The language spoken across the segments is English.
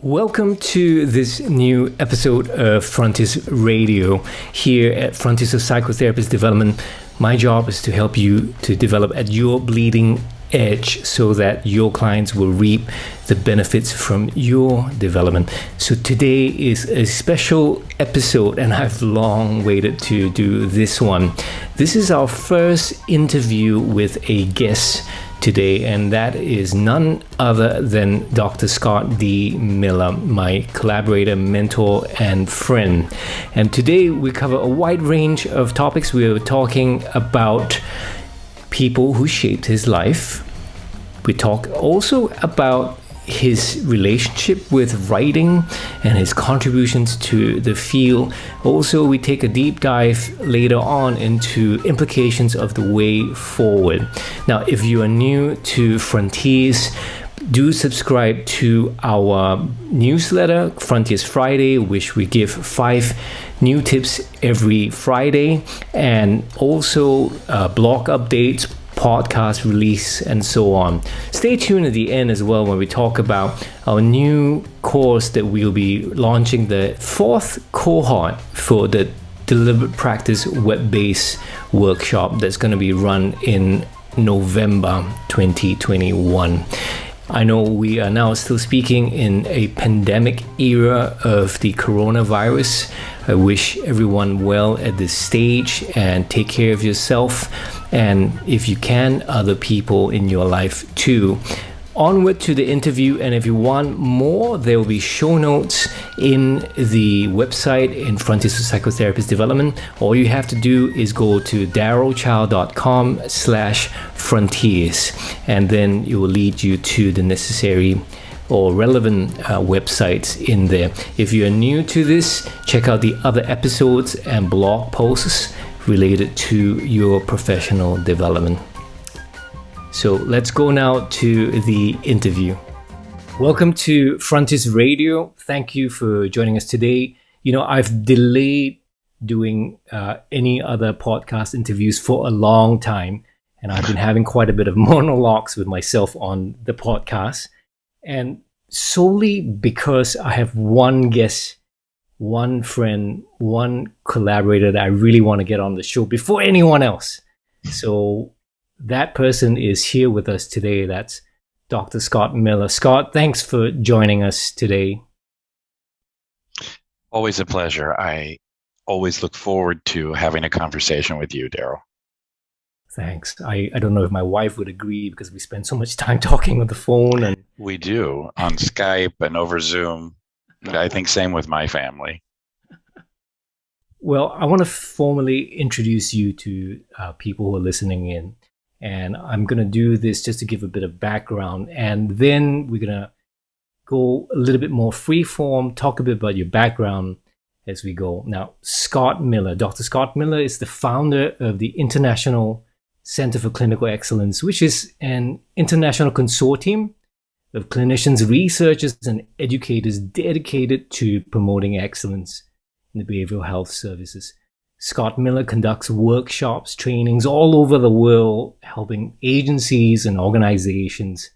Welcome to this new episode of Frontiers Radio. Here at Frontiers of Psychotherapist Development, my job is to help you to develop at your bleeding edge so that your clients will reap the benefits from your development. So today is a special episode, and I've long waited to do this one. This is our first interview with a guest today, and that is none other than Dr. Scott D. Miller, my collaborator, mentor, and friend. And today we cover a wide range of topics. We are talking about people who shaped his life. We talk also about his relationship with writing and his contributions to the field. Also, we take a deep dive later on into implications of the way forward. Now, if you are new to Frontiers, do subscribe to our newsletter, Frontiers Friday, which we give 5 new tips every Friday, and also blog updates, podcast release, and so on. Stay tuned at the end as well when we talk about our new course that we'll be launching, the 4th cohort for the Deliberate Practice web-based workshop that's going to be run in November 2021. I know we are now still speaking in a pandemic era of the coronavirus. I wish everyone well at this stage, and take care of yourself, and if you can, other people in your life too. Onward to the interview, and if you want more, there will be show notes in the website in Frontiers of Psychotherapist Development. All you have to do is go to darrellchild.com/frontiers, and then it will lead you to the necessary or relevant websites in there. If you're new to this, check out the other episodes and blog posts related to your professional development. So let's go now to the interview. Welcome to Frontiers Radio. Thank you for joining us today. You know, I've delayed doing any other podcast interviews for a long time, and I've been having quite a bit of monologues with myself on the podcast. And solely because I have one guest, one friend, one collaborator that I really want to get on the show before anyone else. So that person is here with us today. That's Dr. Scott Miller. Scott, thanks for joining us today. Always a pleasure. I always look forward to having a conversation with you, Darrell. Thanks. I don't know if my wife would agree, because we spend so much time talking on the phone. And we do, on Skype and over Zoom. I think same with my family. Well, I want to formally introduce you to people who are listening in. And I'm going to do this just to give a bit of background. And then we're going to go a little bit more free form, talk a bit about your background as we go. Now, Scott Miller, Dr. Scott Miller is the founder of the International Center for Clinical Excellence, which is an international consortium of clinicians, researchers, and educators dedicated to promoting excellence in the behavioral health services. Scott Miller conducts workshops, trainings all over the world, helping agencies and organizations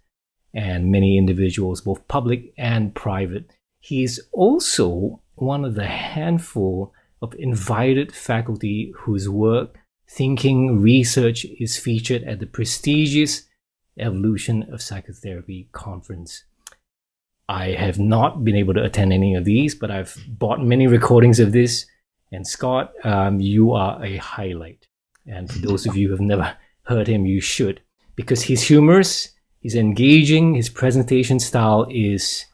and many individuals, both public and private. He is also one of the handful of invited faculty whose work, thinking, research is featured at the prestigious Evolution of Psychotherapy conference. I have not been able to attend any of these, but I've bought many recordings of this. And Scott, you are a highlight. And for those of you who have never heard him, you should, because he's humorous, he's engaging, his presentation style is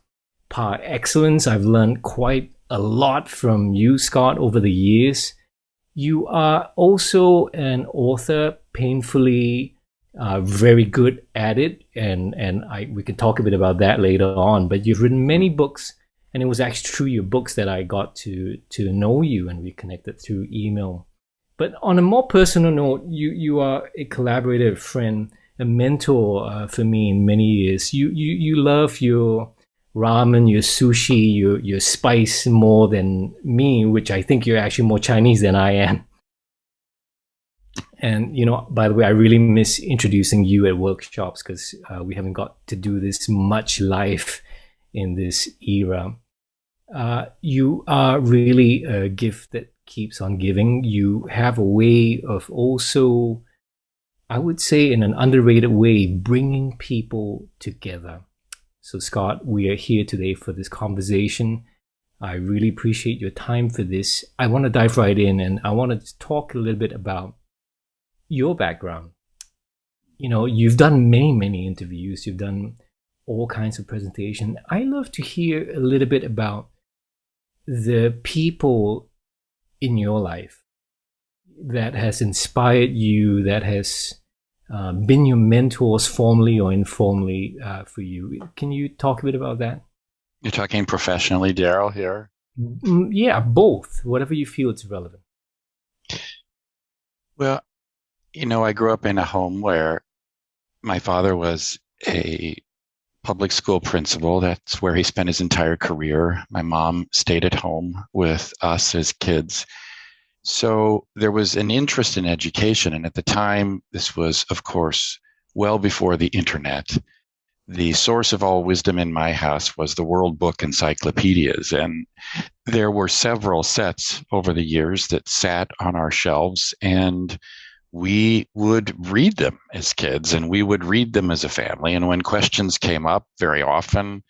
par excellence. I've learned quite a lot from you, Scott, over the years. You are also an author, painfully very good at it, and we can talk a bit about that later on. But you've written many books, and it was actually through your books that I got to know you, and we connected through email. But on a more personal note, you are a collaborator, a friend, a mentor for me in many years. You love your ramen, your sushi, your spice more than me, which I think you're actually more Chinese than I am. And, you know, by the way, I really miss introducing you at workshops, because we haven't got to do this much live in this era. You are really a gift that keeps on giving. You have a way of also, I would say in an underrated way, bringing people together. So Scott, we are here today for this conversation. I really appreciate your time for this. I want to dive right in, and I want to talk a little bit about your background. You know, you've done many interviews. You've done all kinds of presentations. I love to hear a little bit about the people in your life that has inspired you, that has been your mentors formally or informally for you. Can you talk a bit about that? You're talking professionally, Daryl, here? Yeah, both. Whatever you feel it's relevant. Well, you know, I grew up in a home where my father was a public school principal. That's where he spent his entire career. My mom stayed at home with us as kids. So there was an interest in education. And at the time, this was, of course, well before the internet. The source of all wisdom in my house was the World Book encyclopedias. And there were several sets over the years that sat on our shelves, and we would read them as kids, and we would read them as a family. And when questions came up, very often,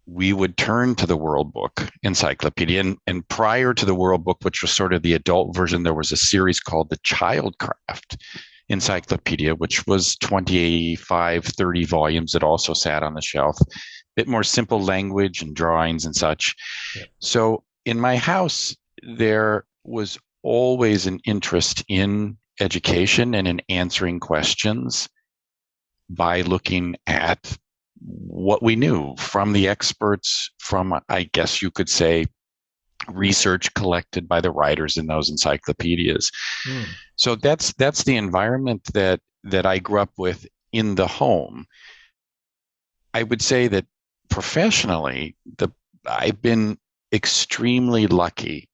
we would turn to the World Book encyclopedia. And prior to the World Book, which was sort of the adult version, there was a series called the Childcraft encyclopedia, which was 25, 30 volumes that also sat on the shelf. A bit more simple language and drawings and such. Yeah. So in my house, there was always an interest in education and in answering questions by looking at what we knew from the experts, from, I guess you could say, research collected by the writers in those encyclopedias. So that's the environment that I grew up with in the home. I would say that professionally, I've been extremely lucky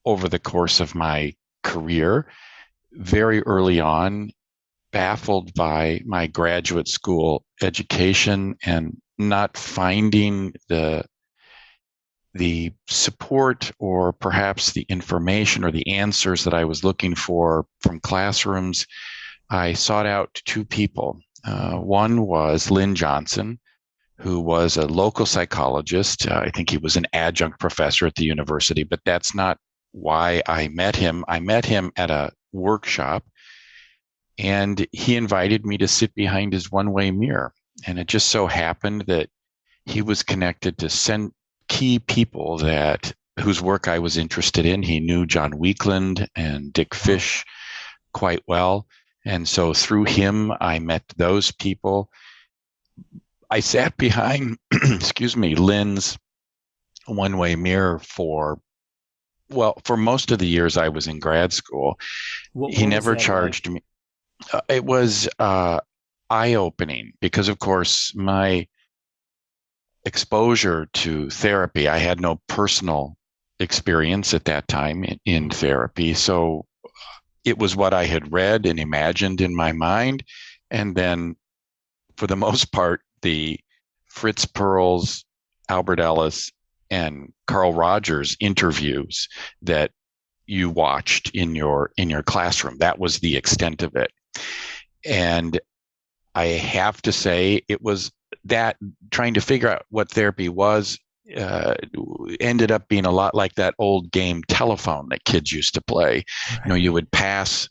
over the course of my career. Very early on, baffled by my graduate school education and not finding the support or perhaps the information or the answers that I was looking for from classrooms. I sought out two people. One was Lynn Johnson, who was a local psychologist. I think he was an adjunct professor at the university, but that's not why I met him. I met him at a workshop, and he invited me to sit behind his one-way mirror. And it just so happened that he was connected to key people whose work I was interested in. He knew John Weakland and Dick Fish quite well. And so through him, I met those people. I sat behind, Lynn's one-way mirror for most of the years I was in grad school. He never charged me. It was eye-opening because, of course, my exposure to therapy, I had no personal experience at that time in therapy. So it was what I had read and imagined in my mind. And then for the most part, the Fritz Perls, Albert Ellis, and Carl Rogers interviews that you watched in your classroom. That was the extent of it. And I have to say, it was that trying to figure out what therapy was ended up being a lot like that old game telephone that kids used to play. Right. You know, you would pass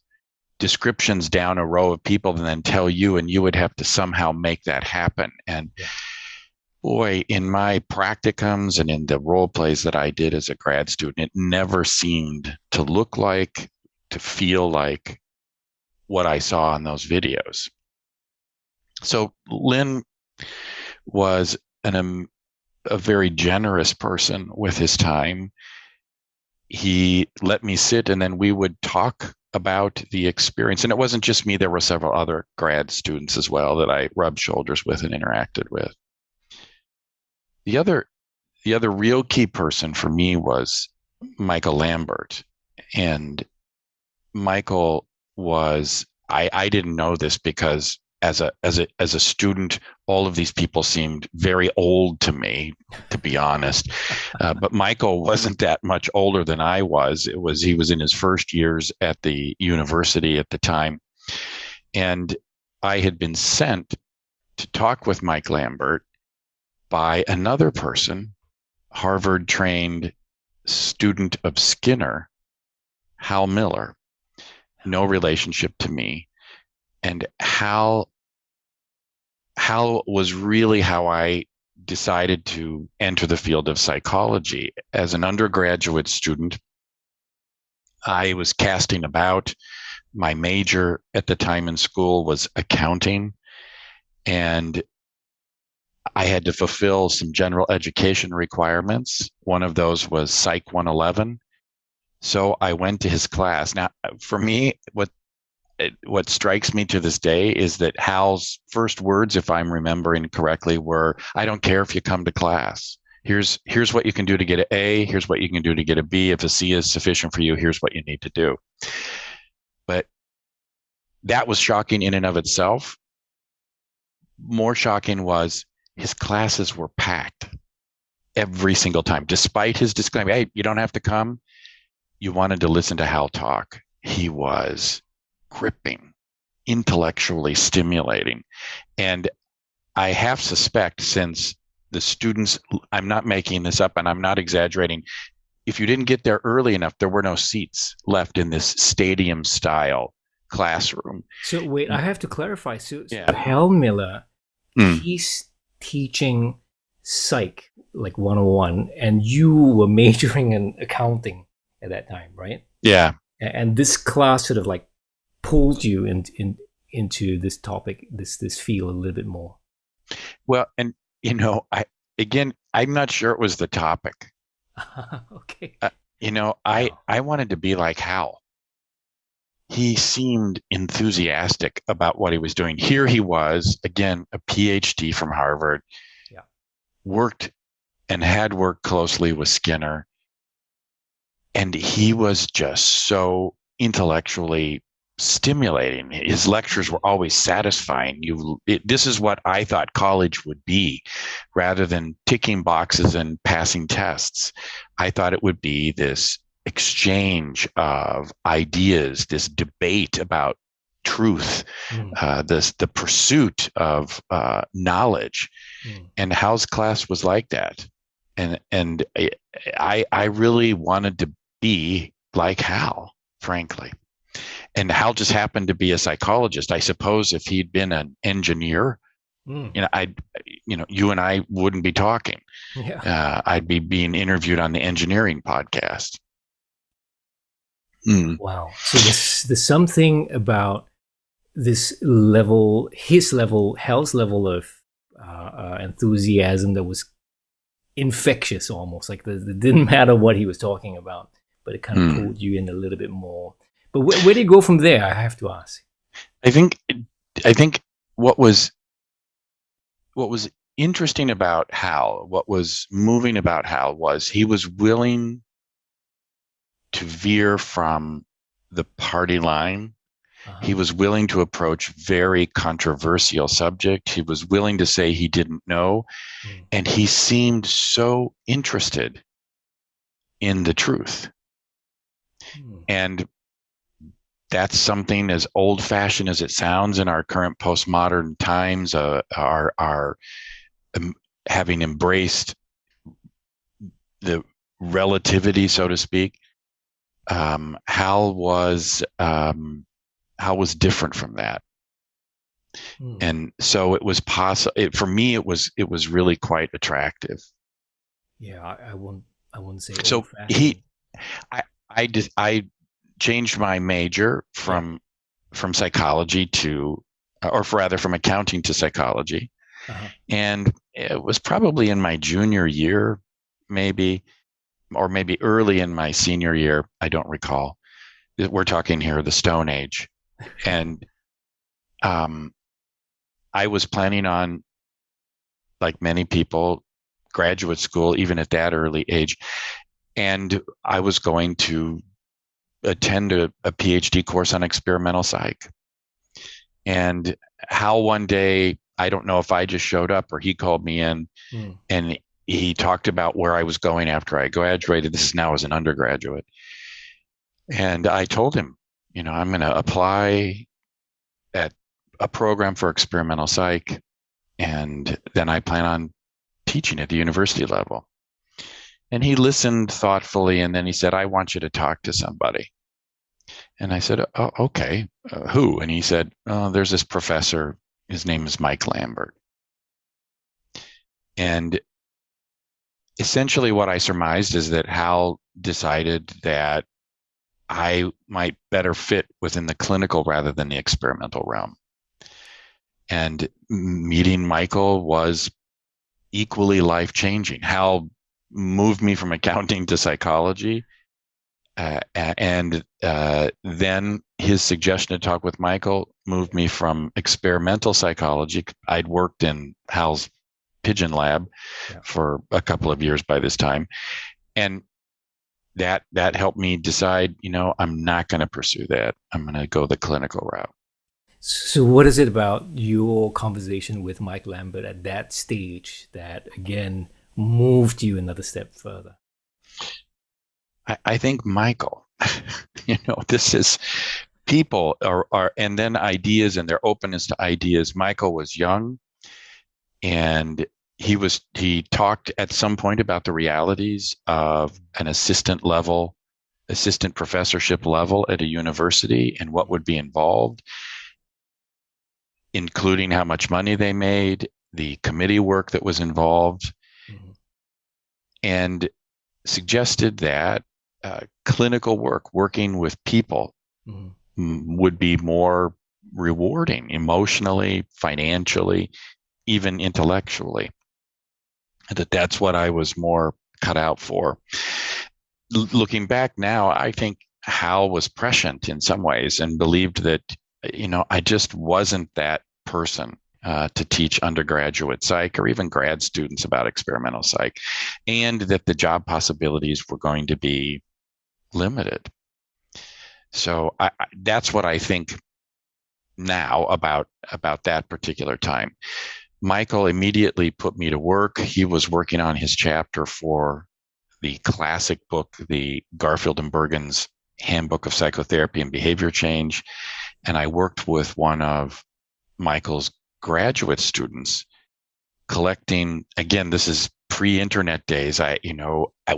descriptions down a row of people and then tell you, and you would have to somehow make that happen. And boy, in my practicums and in the role plays that I did as a grad student, it never seemed to look like, to feel like what I saw in those videos. So Lynn was a very generous person with his time. He let me sit, and then we would talk about the experience. And it wasn't just me. There were several other grad students as well that I rubbed shoulders with and interacted with. The other real key person for me was Michael Lambert. And Michael was, I didn't know this because as a student, all of these people seemed very old to me, to be honest. But Michael wasn't that much older than I was. He was in his first years at the university at the time, and I had been sent to talk with Mike Lambert by another person, Harvard-trained student of Skinner, Hal Miller, no relationship to me. And Hal was really how I decided to enter the field of psychology. As an undergraduate student, I was casting about. My major at the time in school was accounting, and I had to fulfill some general education requirements. One of those was Psych 111. So I went to his class. Now, for me, what strikes me to this day is that Hal's first words, if I'm remembering correctly, were, "I don't care if you come to class. Here's what you can do to get an A. Here's what you can do to get a B. If a C is sufficient for you, here's what you need to do." But that was shocking in and of itself. More shocking was his classes were packed every single time, despite his disclaimer, "Hey, you don't have to come." You wanted to listen to Hal talk. He was gripping, intellectually stimulating. And I half suspect, since the students, I'm not making this up and I'm not exaggerating, if you didn't get there early enough, there were no seats left in this stadium style classroom. So wait, I have to clarify. So Yeah. Hal Miller, he's teaching psych, like 101, and you were majoring in accounting at that time, right? Yeah. And this class sort of like pulled you into this topic, this field a little bit more. Well, and I'm not sure it was the topic. Okay. I wanted to be like Hal. He seemed enthusiastic about what he was doing. Here he was, again, a PhD from Harvard, worked and had worked closely with Skinner. And he was just so intellectually stimulating. His lectures were always satisfying. This is what I thought college would be, rather than ticking boxes and passing tests. I thought it would be this exchange of ideas, this debate about truth, the pursuit of knowledge. And Hal's class was like that. And I really wanted to be like Hal, frankly. And Hal just happened to be a psychologist. I suppose if he'd been an engineer, you and I wouldn't be talking. Yeah. I'd be being interviewed on the engineering podcast. Wow. So there's something about this level, Hal's level of enthusiasm that was infectious, almost. Like it didn't matter what he was talking about, but it kind of pulled you in a little bit more. But where do you go from there? I have to ask. I think what was interesting about Hal, what was moving about Hal, was he was willing to veer from the party line. He was willing to approach very controversial subject. He was willing to say he didn't know. And he seemed so interested in the truth. And that's something, as old-fashioned as it sounds in our current postmodern times, are having embraced the relativity, so to speak. Hal was different from that. And so it was possible for me. It was really quite attractive. Yeah, I wouldn't say so. I changed my major from psychology to, or rather from accounting to psychology, and it was probably in my junior year, maybe early in my senior year. I don't recall. We're talking here the Stone Age, and I was planning on, like many people, graduate school, even at that early age. And I was going to attend a PhD course on experimental psych. and how one day, I don't know if I just showed up or he called me in, and he talked about where I was going after I graduated. This is now as an undergraduate. And I told him, I'm going to apply at a program for experimental psych, and then I plan on teaching at the university level. And he listened thoughtfully, and then he said, I want you to talk to somebody. And I said, oh, okay, who? And he said, there's this professor. His name is Mike Lambert. And essentially what I surmised is that Hal decided that I might better fit within the clinical rather than the experimental realm. And meeting Michael was equally life-changing. Hal moved me from accounting to psychology. And then his suggestion to talk with Michael moved me from experimental psychology. I'd worked in Hal's pigeon lab for a couple of years by this time. And that helped me decide, I'm not going to pursue that. I'm going to go the clinical route. So what is it about your conversation with Mike Lambert at that stage that, again, moved you another step further? I think Michael, this is people are, and then ideas and their openness to ideas. Michael was young, and he talked at some point about the realities of an assistant professorship level at a university and what would be involved, including how much money they made, the committee work that was involved, and suggested that clinical work, working with people, would be more rewarding emotionally, financially, even intellectually. That's what I was more cut out for. Looking back now, I think Hal was prescient in some ways and believed that, I just wasn't that person to teach undergraduate psych or even grad students about experimental psych, and that the job possibilities were going to be limited. So that's what I think now about that particular time. Michael immediately put me to work. He was working on his chapter for the classic book, the Garfield and Bergen's Handbook of Psychotherapy and Behavior Change. And I worked with one of Michael's graduate students collecting, again, this is pre-internet days.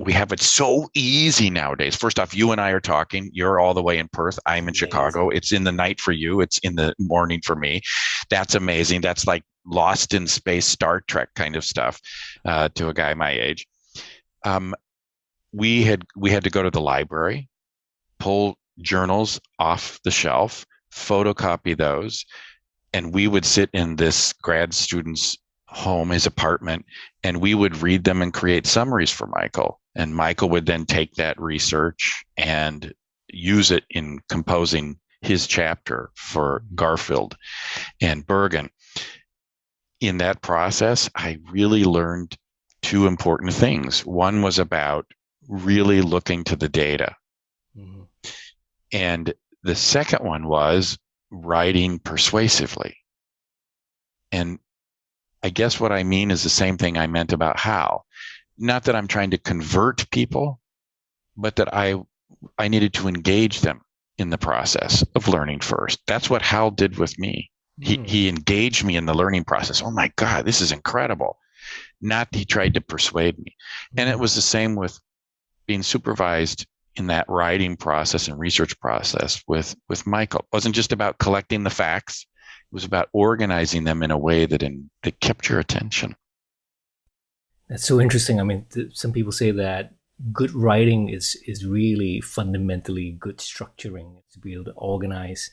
We have it so easy nowadays. First off, you and I are talking. You're all the way in Perth. I'm in Chicago. It's in the night for you. It's in the morning for me. That's amazing. That's like Lost in Space, Star Trek kind of stuff to a guy my age. We had to go to the library, pull journals off the shelf, photocopy those, and we would sit in this grad student's home, his apartment, and we would read them and create summaries for Michael. And Michael would then take that research and use it in composing his chapter for Garfield and Bergen. In that process, I really learned two important things. One was about really looking to the data. And the second one was writing persuasively. And I guess what I mean is the same thing I meant about Hal. Not that I'm trying to convert people, but that I needed to engage them in the process of learning first. That's what Hal did with me. He engaged me in the learning process. Oh my God, this is incredible. Not he tried to persuade me. And it was the same with being supervised in that writing process and research process with Michael. It wasn't just about collecting the facts. It was about organizing them in a way that kept your attention. That's so interesting. I mean, some people say that good writing is really fundamentally good structuring, to be able to organize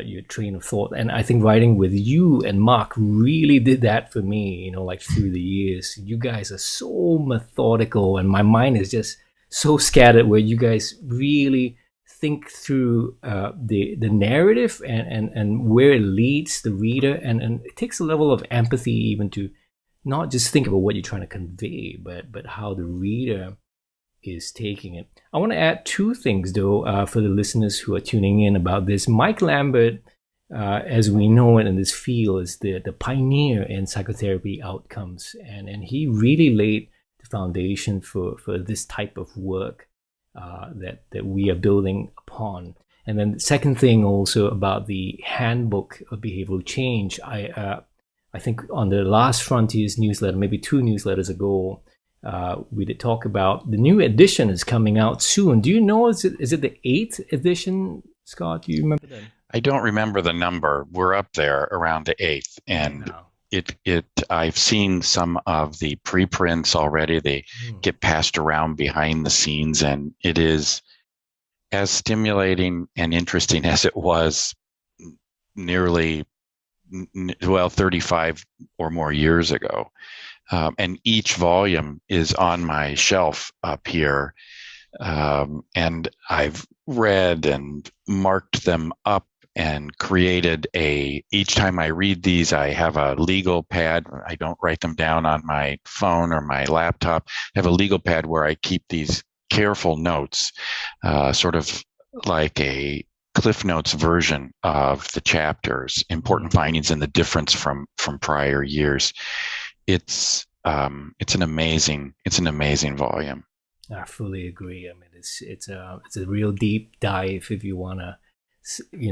your train of thought. And I think writing with you and Mark really did that for me, like through the years. You guys are so methodical, and my mind is just so scattered, where you guys really think through the narrative and where it leads the reader, and it takes a level of empathy even to not just think about what you're trying to convey, but how the reader is taking it. I want to add two things though for the listeners who are tuning in about this. Mike Lambert as we know it in this field, is the pioneer in psychotherapy outcomes, and he really laid the foundation for this type of work that we are building upon. And then the second thing also about the handbook of behavioral change, I think on the last Frontiers newsletter, maybe 2 newsletters ago, we did talk about the new edition is coming out soon. Do you know, is it the 8th edition, Scott? Do you remember that? I don't remember the number. We're up there around the 8th, and I've seen some of the preprints already. They get passed around behind the scenes, and it is as stimulating and interesting as it was nearly 35 or more years ago. And each volume is on my shelf up here. And I've read and marked them up and created each time I read these, I have a legal pad. I don't write them down on my phone or my laptop. I have a legal pad where I keep these careful notes, sort of like a Cliff Notes version of the chapters, important findings and the difference from prior years. It's an amazing volume. I fully agree. I mean, it's a real deep dive if you want to,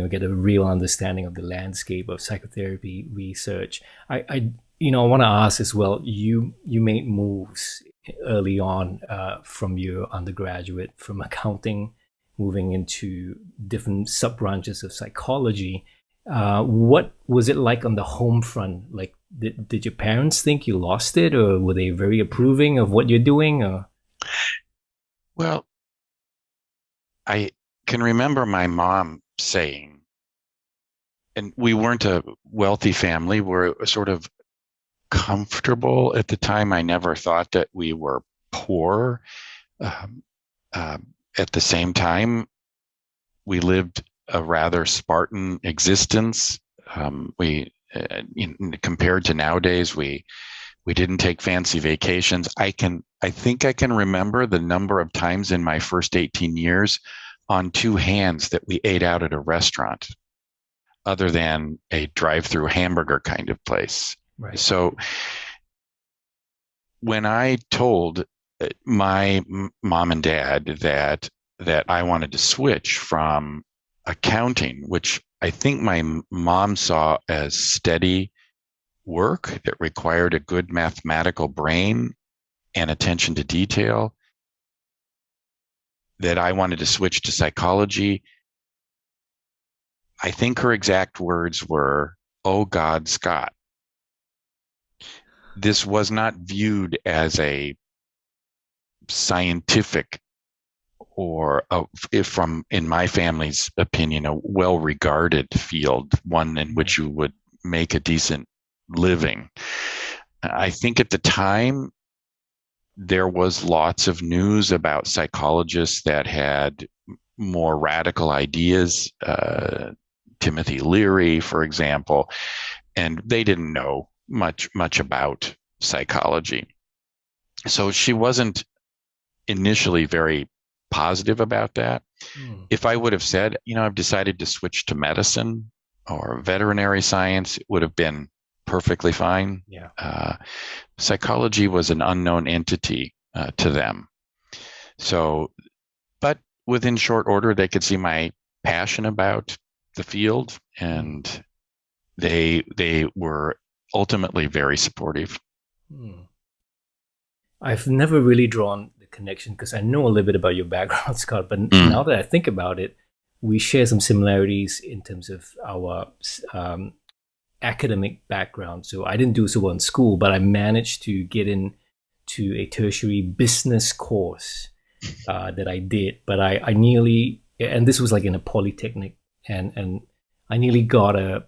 get a real understanding of the landscape of psychotherapy research. I want to ask as well. You made moves early on from your undergraduate, from accounting, moving into different sub branches of psychology. What was it like on the home front? Like, did your parents think you lost it, or were they very approving of what you're doing? Or? Well, I can remember my mom saying, and we weren't a wealthy family, we're sort of comfortable at the time. I never thought that we were poor. At the same time, we lived a rather Spartan existence. Compared to nowadays, we didn't take fancy vacations. I think I can remember the number of times in my first 18 years on 2 hands that we ate out at a restaurant, other than a drive-through hamburger kind of place. Right. So when I told my mom and dad that I wanted to switch from accounting, which I think my mom saw as steady work that required a good mathematical brain and attention to detail, that I wanted to switch to psychology, I think her exact words were, "Oh God, Scott." This was not viewed as a scientific or, in my family's opinion, a well-regarded field, one in which you would make a decent living. I think at the time, there was lots of news about psychologists that had more radical ideas, Timothy Leary, for example, and they didn't know much about psychology. So she wasn't initially very positive about that. If I would have said, I've decided to switch to medicine or veterinary science, it would have been perfectly fine. Yeah. Psychology was an unknown entity to them. So, but within short order, they could see my passion about the field, and they were ultimately very supportive. I've never really drawn the connection because I know a little bit about your background, Scott, but now that I think about it, we share some similarities in terms of our academic background. So I didn't do so well in school, but I managed to get into a tertiary business course that I did. But I nearly, and this was like in a polytechnic, and I nearly got a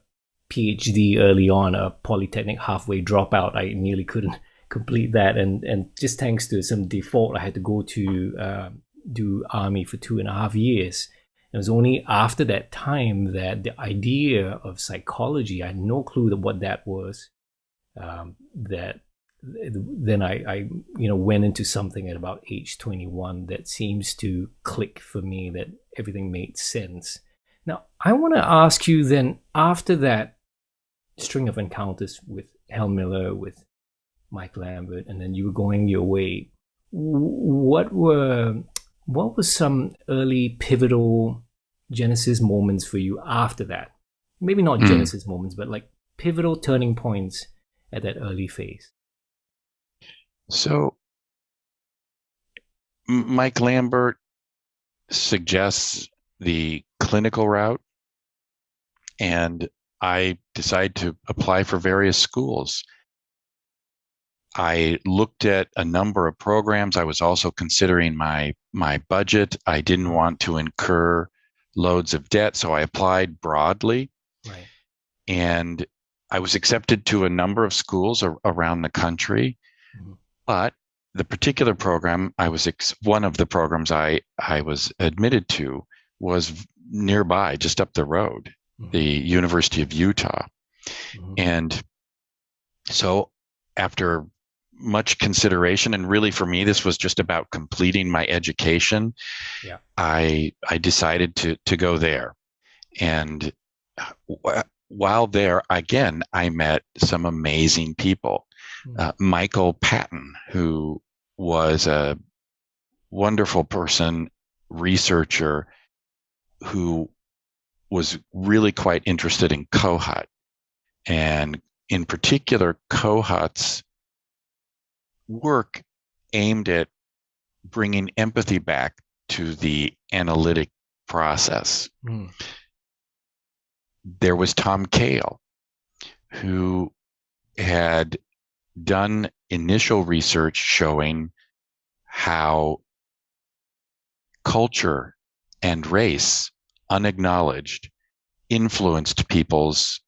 PhD early on, a polytechnic halfway dropout. I nearly couldn't complete that, and just thanks to some default, I had to go to do Army for 2.5 years. It was only after that time that the idea of psychology, I had no clue what that was. That then I went into something at about age 21 that seems to click for me, that everything made sense. Now, I want to ask you then, after that string of encounters with Hal Miller, with Mike Lambert, and then you were going your way, what were some early pivotal Genesis moments for you after that? Maybe not Genesis moments, but like pivotal turning points at that early phase. So Mike Lambert suggests the clinical route, and I decide to apply for various schools. I looked at a number of programs. I was also considering my budget. I didn't want to incur loads of debt, so I applied broadly. Right. And I was accepted to a number of schools around the country. But the particular program one of the programs I was admitted to was nearby, just up the road, the University of Utah. And so after much consideration, and really for me, this was just about completing my education, I decided to go there. And while there, again, I met some amazing people. Michael Patton, who was a wonderful person, researcher, who was really quite interested in Kohut, and in particular, Kohut's work aimed at bringing empathy back to the analytic process. There was Tom Cale, who had done initial research showing how culture and race, unacknowledged, influenced people's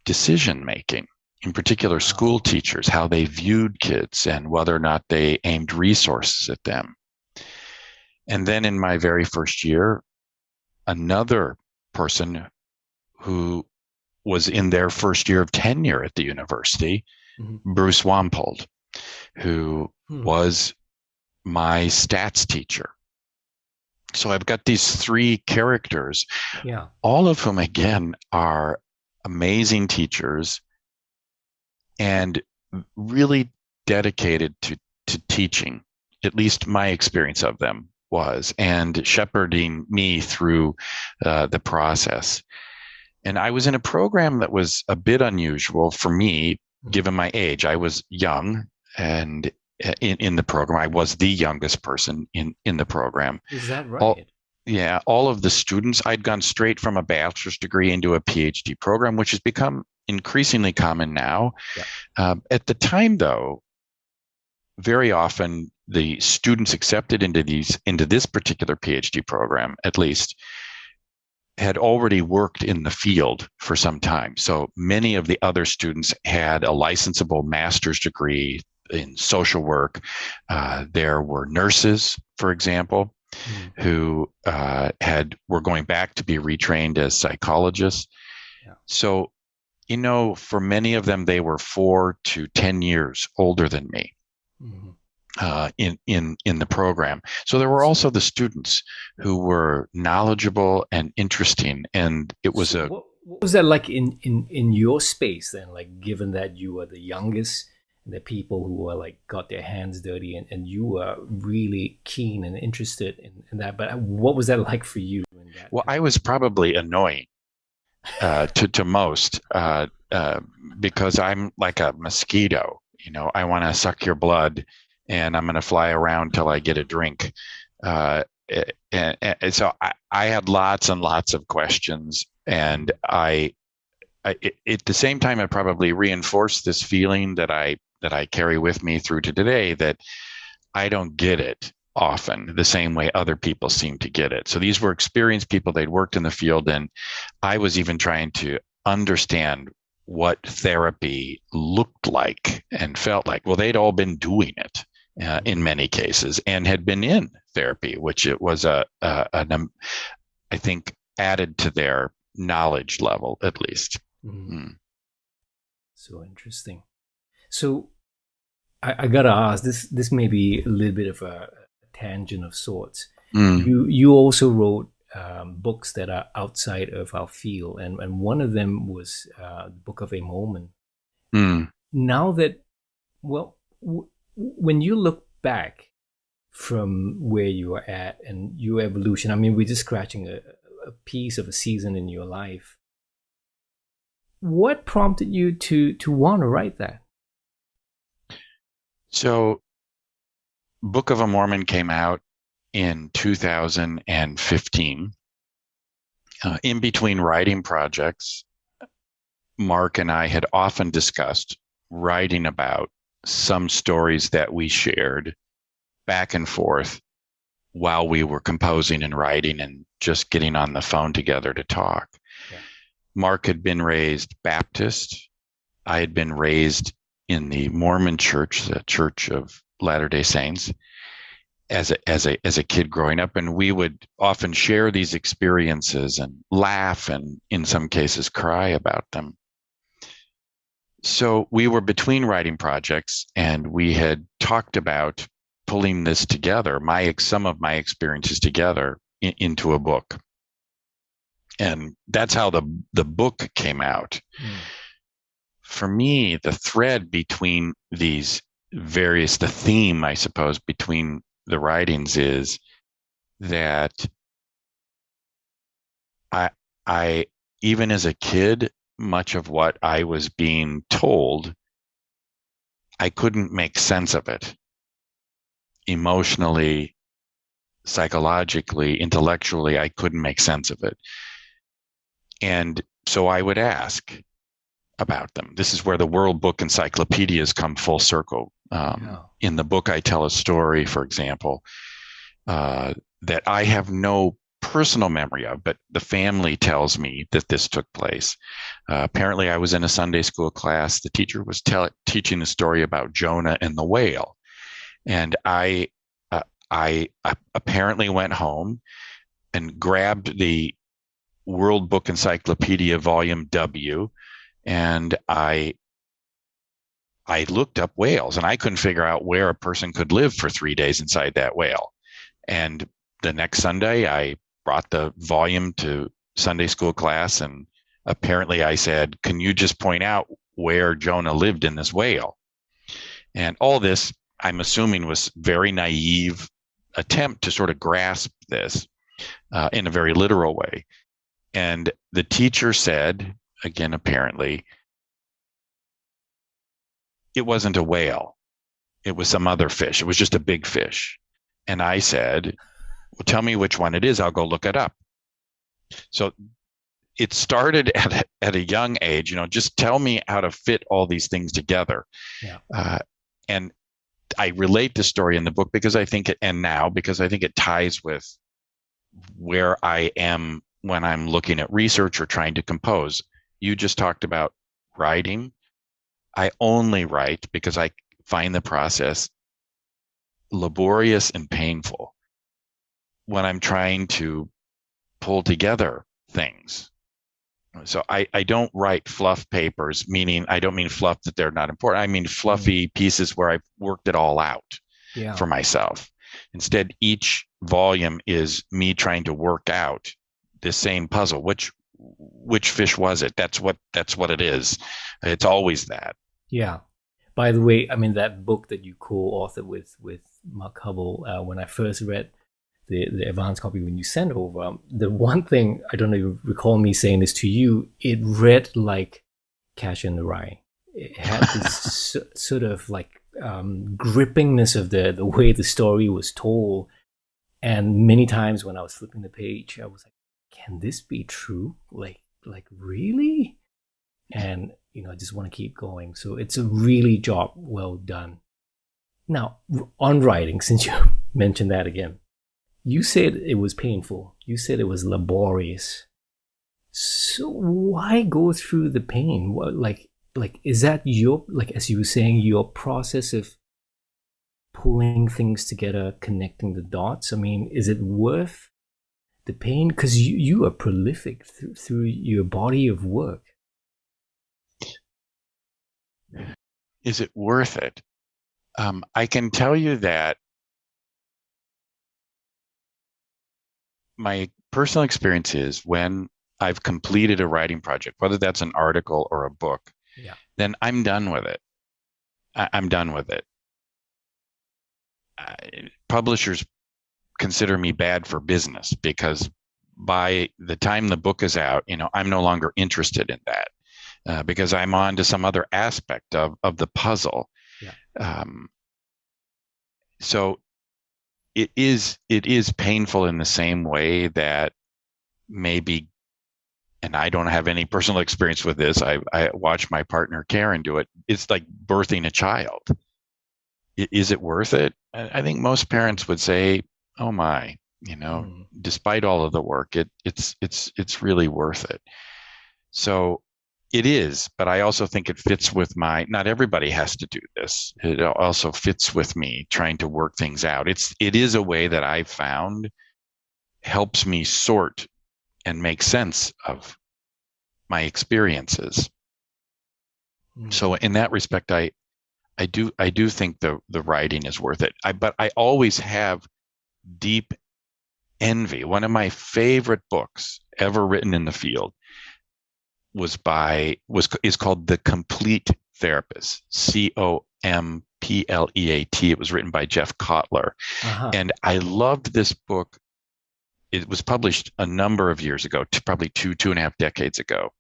decision making, in particular school teachers, how they viewed kids and whether or not they aimed resources at them. And then in my very first year, another person who was in their first year of tenure at the university, Bruce Wampold, who was my stats teacher. So I've got these three characters, all of whom, again, are amazing teachers and really dedicated to teaching. At least my experience of them was, and shepherding me through the process. And I was in a program that was a bit unusual for me, given my age. I was young, and in the program, I was the youngest person in the program. Is that right? All of the students, I'd gone straight from a bachelor's degree into a PhD program, which has become increasingly common now. At the time, though, very often the students accepted into this particular PhD program, at least, had already worked in the field for some time. So many of the other students had a licensable master's degree in social work. There were nurses, for example, who were going back to be retrained as psychologists. So, for many of them, they were 4 to 10 years older than me. In the program. So there were also the students who were knowledgeable and interesting, and it was what was that like in your space then? Like, given that you were the youngest, and the people who were like got their hands dirty, and you were really keen and interested in that. But what was that like for you? Well, I was probably annoying to most because I'm like a mosquito. I want to suck your blood, and I'm going to fly around till I get a drink. And so I had lots and lots of questions, and I at the same time, I probably reinforced this feeling that I carry with me through to today, that I don't get it often the same way other people seem to get it. So these were experienced people. They'd worked in the field, and I was even trying to understand what therapy looked like and felt like. Well, they'd all been doing it in many cases and had been in therapy, which it was I think added to their knowledge level, at least. So interesting. So I gotta ask, this may be a little bit of a tangent of sorts. You also wrote books that are outside of our field, and one of them was the Book of a Mormon. Mm. Now that, well, when you look back from where you are at and your evolution, I mean, we're just scratching a piece of a season in your life. What prompted you to want to write that? So, Book of a Mormon came out in 2015. In between writing projects, Mark and I had often discussed writing about some stories that we shared back and forth while we were composing and writing and just getting on the phone together to talk. Yeah. Mark had been raised Baptist. I had been raised in the Mormon church, the Church of Latter-day Saints, as a kid growing up, and we would often share these experiences and laugh and in some cases cry about them. So we were between writing projects, and we had talked about pulling this together, some of my experiences together into a book. And that's how the book came out. Mm. For me, the thread between these various, the theme, I suppose, between the writings is that I even as a kid, much of what I was being told, I couldn't make sense of it. Emotionally, psychologically, intellectually, I couldn't make sense of it. And so I would ask about them. This is where the World Book encyclopedias come full circle. In the book, I tell a story, for example, that I have no personal memory of, but the family tells me that this took place. Apparently, I was in a Sunday school class. The teacher was teaching a story about Jonah and the whale. And I apparently went home and grabbed the World Book Encyclopedia Volume W, and I looked up whales, and I couldn't figure out where a person could live for 3 days inside that whale. And the next Sunday, I brought the volume to Sunday school class, and apparently I said, "Can you just point out where Jonah lived in this whale?" And all this, I'm assuming, was very naive attempt to sort of grasp this in a very literal way. And the teacher said, again, apparently, it wasn't a whale. It was some other fish. It was just a big fish. And I said, "Well, tell me which one it is. I'll go look it up." So it started at a young age, just tell me how to fit all these things together. Yeah. And I relate the story in the book because I think it ties with where I am when I'm looking at research or trying to compose. You just talked about writing. I only write because I find the process laborious and painful when I'm trying to pull together things. So I don't write fluff papers, meaning I don't mean fluff that they're not important. I mean fluffy pieces where I've worked it all out for myself. Instead, each volume is me trying to work out the same puzzle. Which fish was it? That's what it is. It's always that. Yeah. By the way, I mean, that book that you co-authored with Mark Hubble, when I first read the advanced copy when you sent over, the one thing, I don't know if you recall me saying this to you, it read like Catcher in the Rye. It had this sort of like grippingness of the way the story was told. And many times when I was flipping the page, I was like, can this be true? Like really? And I just want to keep going. So it's a really job well done. Now, on writing, since you mentioned that again, you said it was painful. You said it was laborious. So why go through the pain? What, like is that your, like as you were saying, your process of pulling things together, connecting the dots? I mean, is it worth the pain? Because you are prolific through your body of work. Is it worth it? I can tell you that my personal experience is when I've completed a writing project, whether that's an article or a book, then I'm done with it. I'm done with it. Publishers consider me bad for business because by the time the book is out, I'm no longer interested in that because I'm on to some other aspect of the puzzle. So it is painful in the same way that maybe, and I don't have any personal experience with this. I watch my partner Karen do it. It's like birthing a child. Is it worth it? I think most parents would say, "Oh my, despite all of the work, it's really worth it." So it is, but I also think it fits with not everybody has to do this. It also fits with me trying to work things out. It is a way that I've found helps me sort and make sense of my experiences. So in that respect, I do think the writing is worth it. But I always have deep envy. One of my favorite books ever written in the field is called The Complete Therapist, Compleat. It was written by Jeff Kotler. And I loved this book. It was published a number of years ago, probably two and a half decades ago,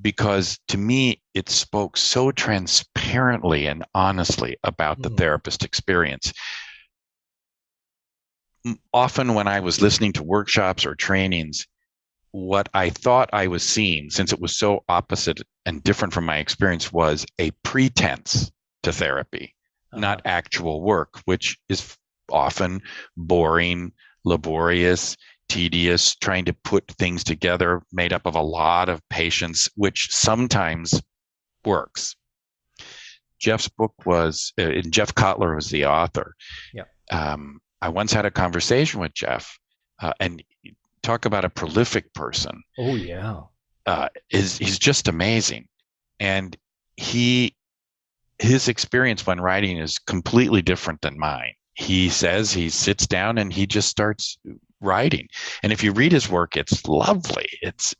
because to me, it spoke so transparently and honestly about the therapist experience. Often when I was listening to workshops or trainings, what I thought I was seeing, since it was so opposite and different from my experience, was a pretense to therapy, not actual work, which is often boring, laborious, tedious, trying to put things together, made up of a lot of patience, which sometimes works. Jeff's book was, Jeff Kotler was the author. I once had a conversation with Jeff, and talk about a prolific person. Oh yeah. He's just amazing. And his experience when writing is completely different than mine. He says he sits down and he just starts writing. And if you read his work, it's lovely. It's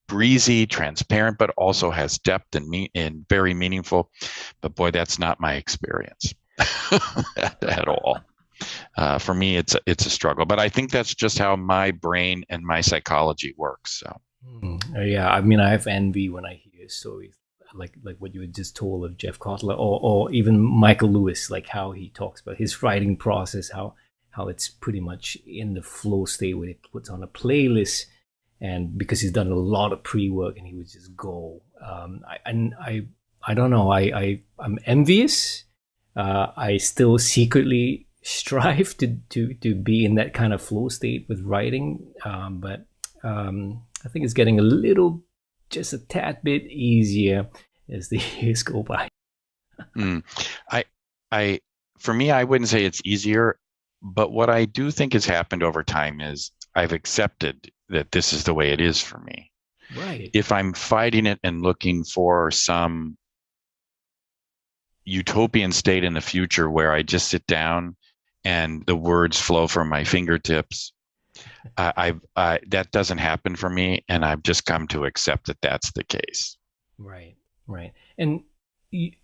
breezy, transparent, but also has depth and very meaningful. But boy, that's not my experience at all. For me, it's a struggle, but I think that's just how my brain and my psychology works. So, yeah, I mean, I have envy when I hear stories like what you had just told of Jeff Kotler, or even Michael Lewis, like how he talks about his writing process, how it's pretty much in the flow state where he puts on a playlist, and because he's done a lot of pre-work, and he would just go. I don't know. I'm envious. I still secretly strive to be in that kind of flow state with writing, but I think it's getting just a tad bit easier as the years go by. For me, I wouldn't say it's easier, but what I do think has happened over time is I've accepted that this is the way it is for me. Right. If I'm fighting it and looking for some utopian state in the future where I just sit down and the words flow from my fingertips, that doesn't happen for me, and I've just come to accept that that's the case. Right. And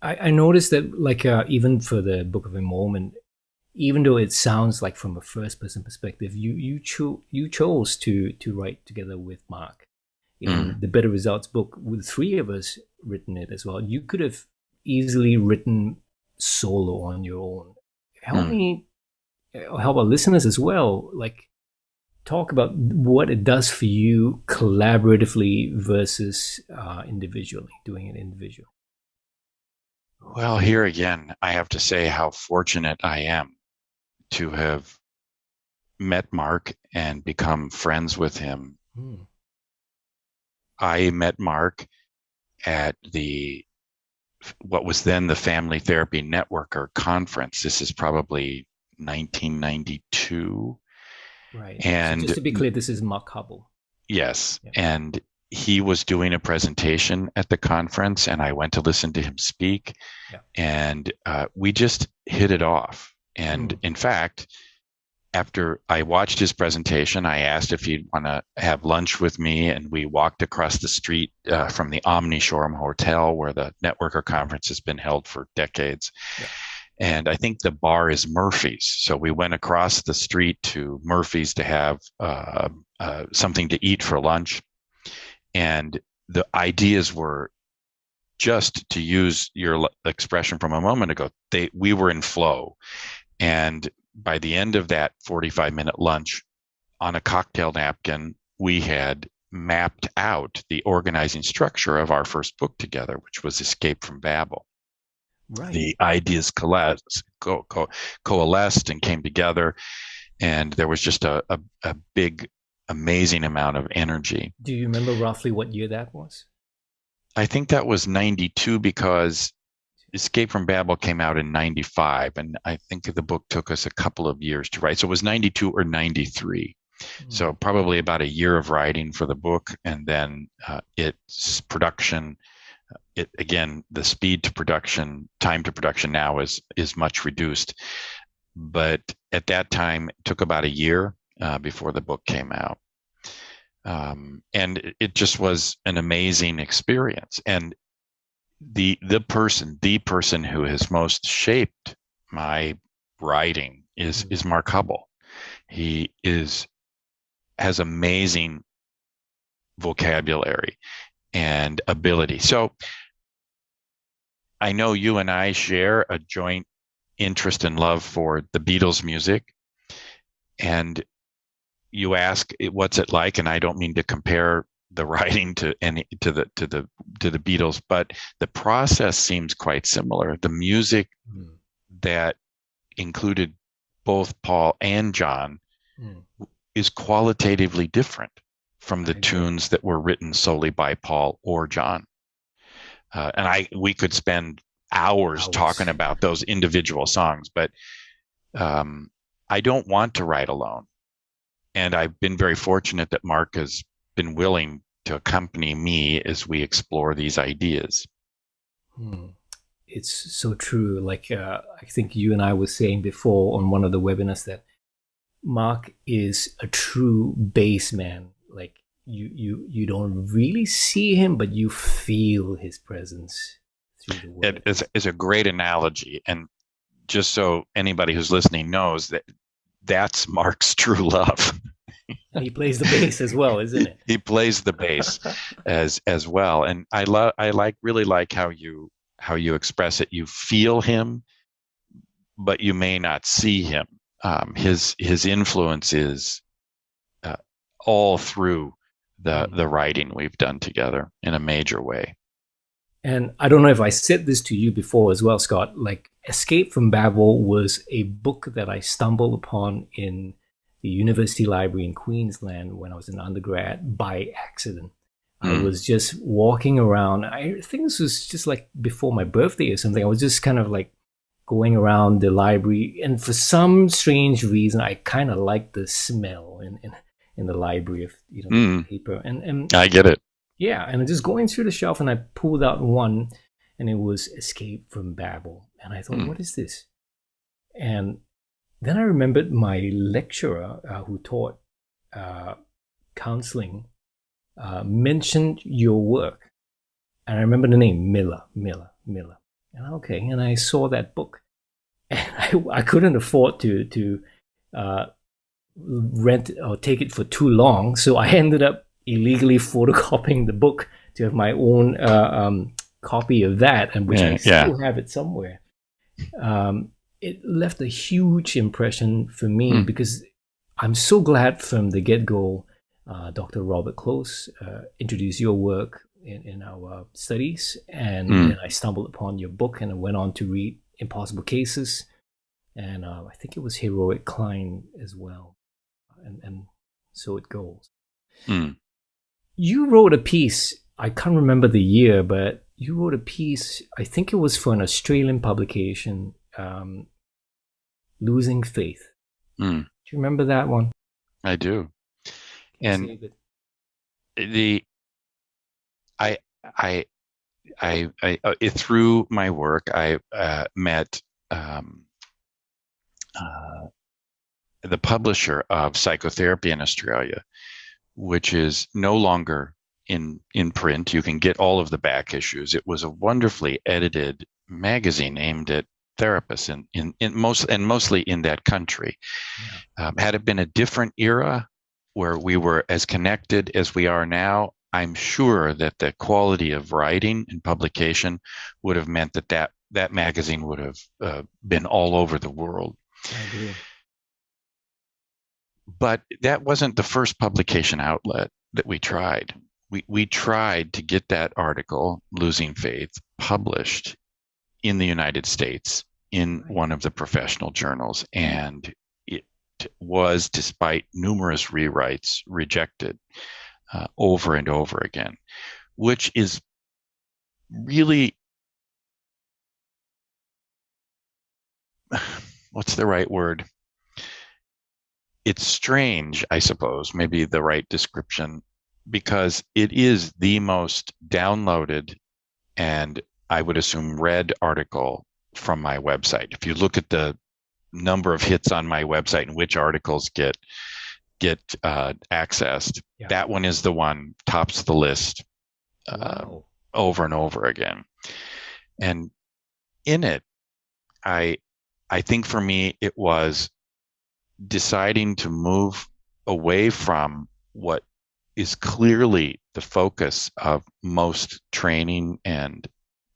I noticed that, like, even for the Book of Mormon, even though it sounds like from a first-person perspective, you chose to write together with Mark. In the Better Results book, with three of us written it as well. You could have easily written solo on your own. Help our listeners as well, like, talk about what it does for you collaboratively versus individually, doing it individually. Well, here again, I have to say how fortunate I am to have met Mark and become friends with him. I met Mark at what was then the Family Therapy Networker conference. This is probably 1992. Right. And so just to be clear, this is Mark Hubble. Yes. Yeah. And he was doing a presentation at the conference, and I went to listen to him speak. Yeah. And we just hit it off. And in fact, after I watched his presentation, I asked if he'd want to have lunch with me, and we walked across the street from the Omni Shore Hotel, where the Networker Conference has been held for decades. Yeah. And I think the bar is Murphy's. So we went across the street to Murphy's to have something to eat for lunch. And the ideas were, just to use your expression from a moment ago, we were in flow. And by the end of that 45-minute lunch, on a cocktail napkin, we had mapped out the organizing structure of our first book together, which was Escape from Babel. Right. The ideas coalesced and came together, and there was just a big, amazing amount of energy. Do you remember roughly what year that was? I think that was 92, because Escape from Babel came out in 95, and I think the book took us a couple of years to write. So it was 92 or 93. So probably about a year of writing for the book, and then its production. Again, the speed to production, time to production now is much reduced. But at that time, it took about a year before the book came out. And it just was an amazing experience. And the person who has most shaped my writing is Mark Hubble. He has amazing vocabulary and ability. So I know you and I share a joint interest and love for the Beatles music. And you ask, what's it like? And I don't mean to compare the writing to the Beatles, but the process seems quite similar. The music that included both Paul and John is qualitatively different from the tunes that were written solely by Paul or John. And we could spend hours talking about those individual songs, but I don't want to write alone. And I've been very fortunate that Mark has been willing to accompany me as we explore these ideas. It's so true. Like I think you and I were saying before on one of the webinars that Mark is a true bass man. Like you don't really see him, but you feel his presence through the work. It's a great analogy. And just so anybody who's listening knows that's Mark's true love. And he plays the bass as well, isn't it? He plays the bass as well. And I really like how you express it. You feel him, but you may not see him. His influence is all through the writing we've done together in a major way. And I don't know if I said this to you before as well, Scott, like Escape from Babel was a book that I stumbled upon in the University Library in Queensland when I was an undergrad by accident. I was just walking around. I think this was just like before my birthday or something. I was just kind of like going around the library, and for some strange reason, I kind of liked the smell in the library of the paper. And I get it. Yeah, and just going through the shelf, and I pulled out one, and it was Escape from Babel. And I thought, what is this? And then I remembered my lecturer who taught counseling mentioned your work. And I remember the name, Miller. And okay, and I saw that book. And I couldn't afford to rent or take it for too long, so I ended up illegally photocopying the book to have my own copy of that, and which I still have it somewhere. It left a huge impression for me because I'm so glad from the get-go Dr. Robert Close introduced your work in our studies, and then I stumbled upon your book, and I went on to read Impossible Cases, and I think it was Heroic Climb as well, and so it goes. You wrote a piece, I can't remember the year, but you wrote a piece, I think it was for an Australian publication, Losing Faith. Do you remember that one? I do. And through my work, I met the publisher of Psychotherapy in Australia, which is no longer in print. You can get all of the back issues. It was a wonderfully edited magazine aimed at therapists mostly in that country. Yeah. Had it been a different era where we were as connected as we are now, I'm sure that the quality of writing and publication would have meant that magazine would have been all over the world. I agree. But that wasn't the first publication outlet that we tried. We tried to get that article, Losing Faith, published in the United States in one of the professional journals, and it was, despite numerous rewrites, rejected over and over again, which is really, what's the right word? It's strange, I suppose, maybe the right description, because it is the most downloaded and I would assume read article from my website. If you look at the number of hits on my website and which articles get accessed, Yeah. that one is the one tops the list Wow. over and over again. And in it, I think for me, it was deciding to move away from what is clearly the focus of most training and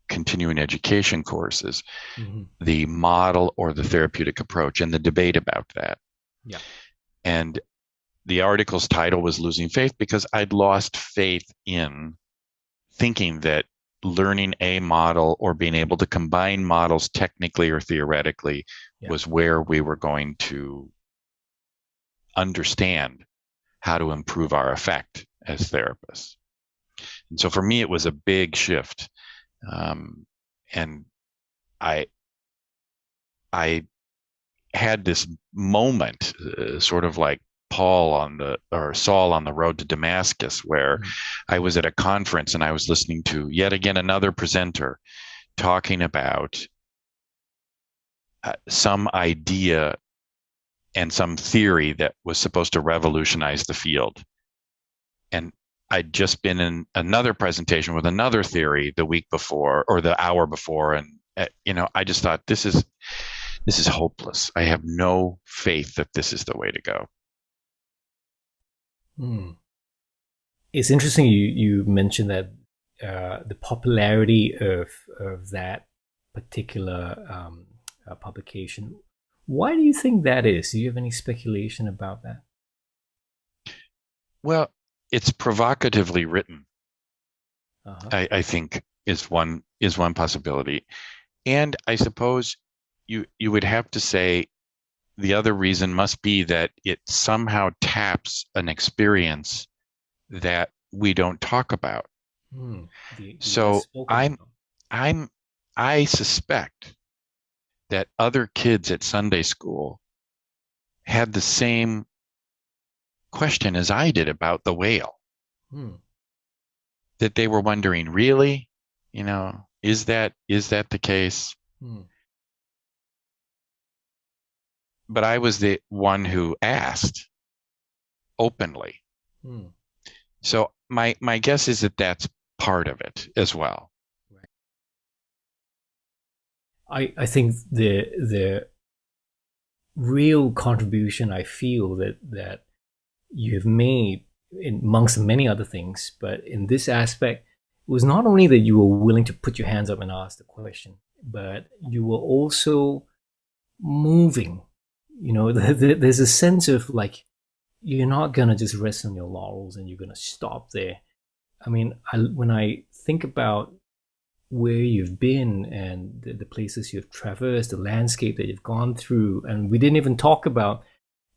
continuing education courses, Mm-hmm. the model or the therapeutic approach, and the debate about that. Yeah. And the article's title was Losing Faith because I'd lost faith in thinking that learning a model or being able to combine models technically or theoretically was where we were going to understand how to improve our effect as therapists. And so for me, it was a big shift. And I had this moment, sort of like Saul on the road to Damascus, where I was at a conference and I was listening to yet again another presenter talking about some idea and some theory that was supposed to revolutionize the field. And I'd just been in another presentation with another theory the week before or the hour before. And, I just thought, this is hopeless. I have no faith that this is the way to go. It's interesting you mentioned that the popularity of that particular publication. Why do you think that is? Do you have any speculation about that? Well, it's provocatively written. Uh-huh. I think is one possibility. And I suppose you would have to say the other reason must be that it somehow taps an experience that we don't talk about. So I suspect that other kids at Sunday school had the same question as I did about the whale. That they were wondering, really? Is that the case? But I was the one who asked openly. So my guess is that that's part of it as well. I think the real contribution I feel that you've made, amongst many other things, but in this aspect, was not only that you were willing to put your hands up and ask the question, but you were also moving. There's a sense of like, you're not gonna just rest on your laurels and you're gonna stop there. I mean, when I think about where you've been and the places you've traversed, the landscape that you've gone through, and we didn't even talk about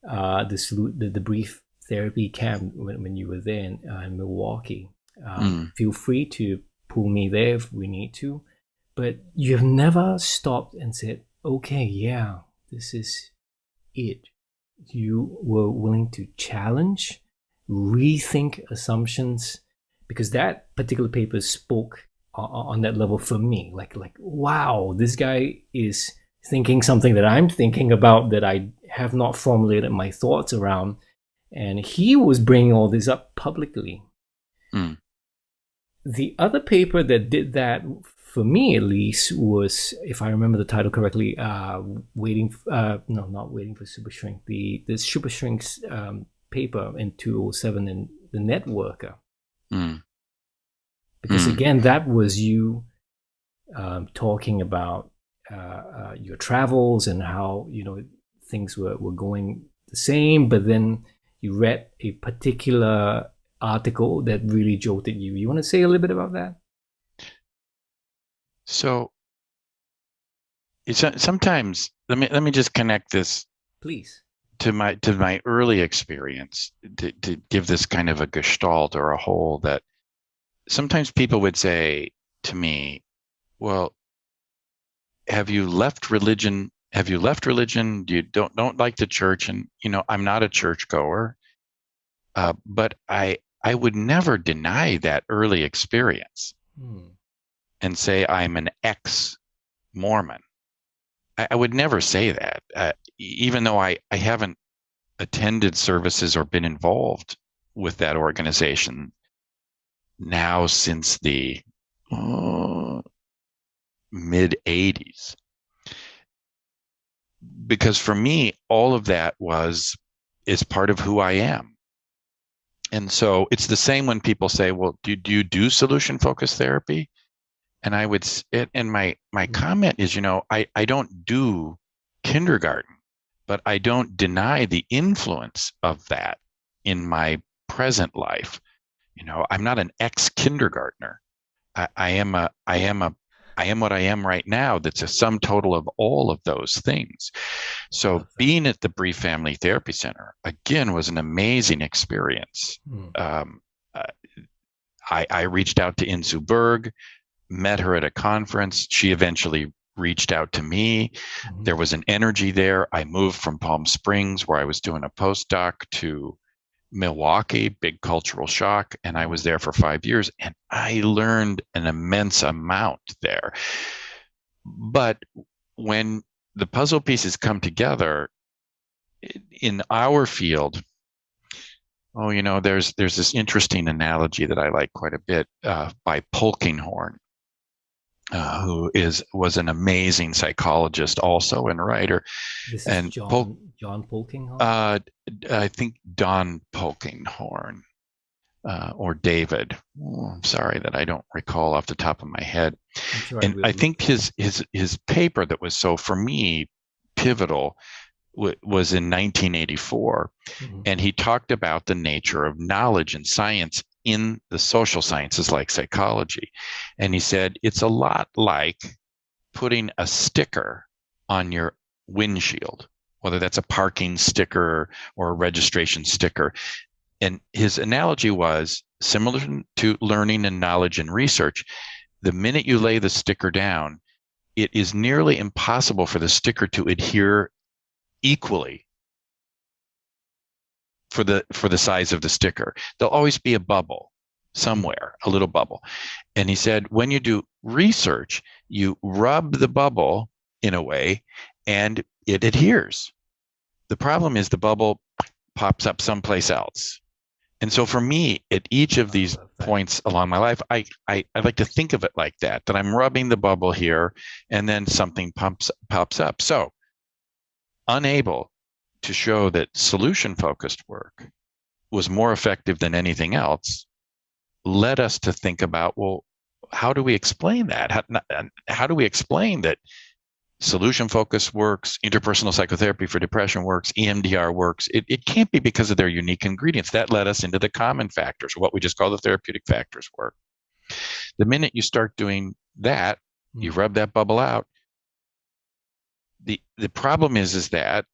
the brief therapy camp when you were there in Milwaukee. Feel free to pull me there if we need to, but you've never stopped and said, okay, yeah, this is it. You were willing to challenge, rethink assumptions, because that particular paper spoke on that level for me. Like, wow, this guy is thinking something that I'm thinking about that I have not formulated my thoughts around. And he was bringing all this up publicly. Mm. The other paper that did that, for me at least, was, if I remember the title correctly, not waiting for supershrink. The supershrink's paper in 2007 in the Networker. Mm. Because again, that was you talking about your travels and how, you know, things were going the same, but then you read a particular article that really jolted you. You want to say a little bit about that? So sometimes let me just connect this, please, to my early experience to give this kind of a gestalt or a whole. That sometimes people would say to me, well, have you left religion? You don't like the church? And, you know, I'm not a churchgoer, but I would never deny that early experience and say I'm an ex-Mormon. I would never say that, even though I haven't attended services or been involved with that organization now since the mid 80s. Because for me, all of that is part of who I am. And so it's the same when people say, well, do you do solution focused therapy? And I would, and my comment is, you know, I don't do kindergarten, but I don't deny the influence of that in my present life. You know, I'm not an ex-kindergartner. I am what I am right now. That's a sum total of all of those things. So being at the Brief Family Therapy Center, again, was an amazing experience. I reached out to Insoo Berg, met her at a conference. She eventually reached out to me. There was an energy there. I moved from Palm Springs, where I was doing a postdoc, to Milwaukee, big cultural shock. And I was there for 5 years, and I learned an immense amount there. But when the puzzle pieces come together in our field, you know, there's this interesting analogy that I like quite a bit by Polkinghorne, who was an amazing psychologist also and writer. This is John Polkinghorne? I think Don Polkinghorne, or David. I'm sorry that I don't recall off the top of my head. Sure, and I think his paper that was so, for me, pivotal was in 1984. And he talked about the nature of knowledge and science in the social sciences like psychology. And he said, it's a lot like putting a sticker on your windshield, whether that's a parking sticker or a registration sticker. And his analogy was similar to learning and knowledge and research. The minute you lay the sticker down, it is nearly impossible for the sticker to adhere equally for the size of the sticker. There'll always be a bubble somewhere, a little bubble. And he said, when you do research, you rub the bubble in a way and it adheres. The problem is the bubble pops up someplace else. And so for me, at each of these points along my life, I like to think of it like that I'm rubbing the bubble here and then something pops up. So unable to show that solution-focused work was more effective than anything else led us to think about, well, how do we explain that? How do we explain that solution-focused works, interpersonal psychotherapy for depression works, EMDR works? It can't be because of their unique ingredients. That led us into the common factors, what we just call the therapeutic factors work. The minute you start doing that, you rub that bubble out. The problem is that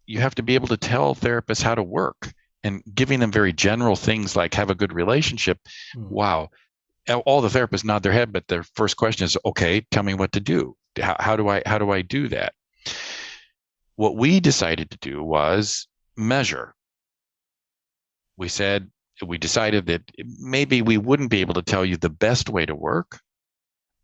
you have to be able to tell therapists how to work, and giving them very general things like have a good relationship. Wow. All the therapists nod their head, but their first question is, okay, tell me what to do. How do I do that? What we decided to do was measure. We decided that maybe we wouldn't be able to tell you the best way to work,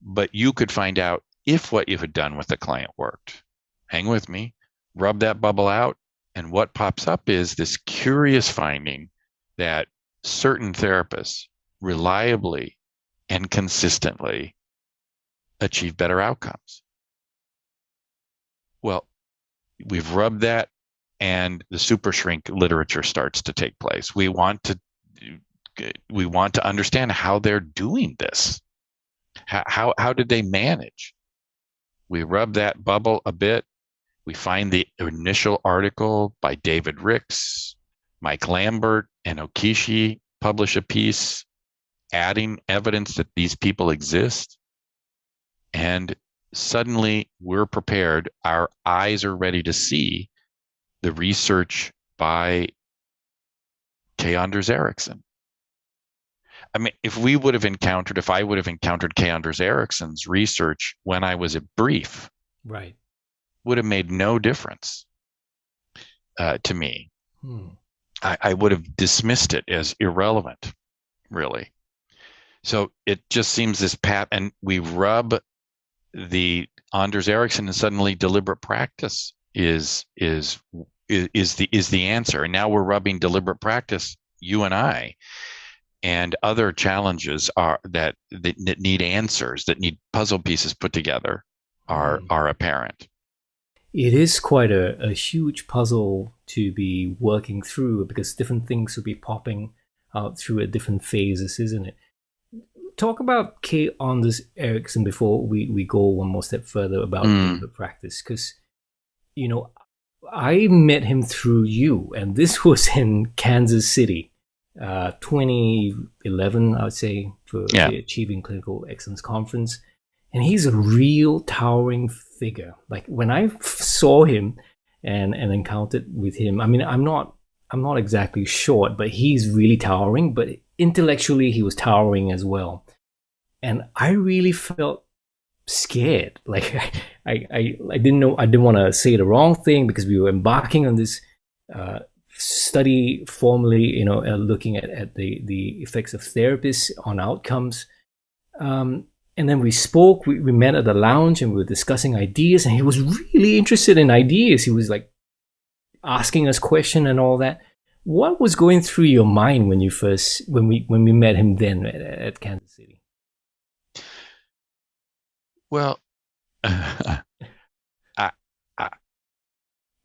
but you could find out if what you had done with the client worked. hang with me, rub that bubble out. And what pops up is this curious finding that certain therapists reliably and consistently achieve better outcomes. Well, we've rubbed that, and the super shrink literature starts to take place. We want to understand how they're doing this. How did they manage? We rub that bubble a bit. We find the initial article by David Ricks, Mike Lambert, and Okishi publish a piece adding evidence that these people exist. And suddenly we're prepared. Our eyes are ready to see the research by Anders Ericcson. I mean, if I would have encountered Anders Ericsson's research when I was a brief, right, would have made no difference to me. I would have dismissed it as irrelevant, really. So it just seems this path, and we rub the Anders Ericcson, and suddenly deliberate practice is the answer. And now we're rubbing deliberate practice, you and I, and other challenges are that need answers, that need puzzle pieces put together, are apparent. It is quite a huge puzzle to be working through, because different things will be popping out through at different phases, isn't it? Talk about K. Anders Ericcson before we go one more step further about the practice, because, you know, I met him through you, and this was in Kansas City, 2011, I would say, for the Achieving Clinical Excellence Conference. And he's a real towering figure. Like, when I saw him and encountered with him, I mean, I'm not exactly short, but he's really towering, but intellectually he was towering as well. And I really felt scared. Like, I didn't know, I didn't want to say the wrong thing, because we were embarking on this study formally, you know, looking at the effects of therapists on outcomes. And then we spoke, we met at the lounge, and we were discussing ideas, and he was really interested in ideas. He was like asking us questions and all that. What was going through your mind when we met him then at Kansas City? Well, I'm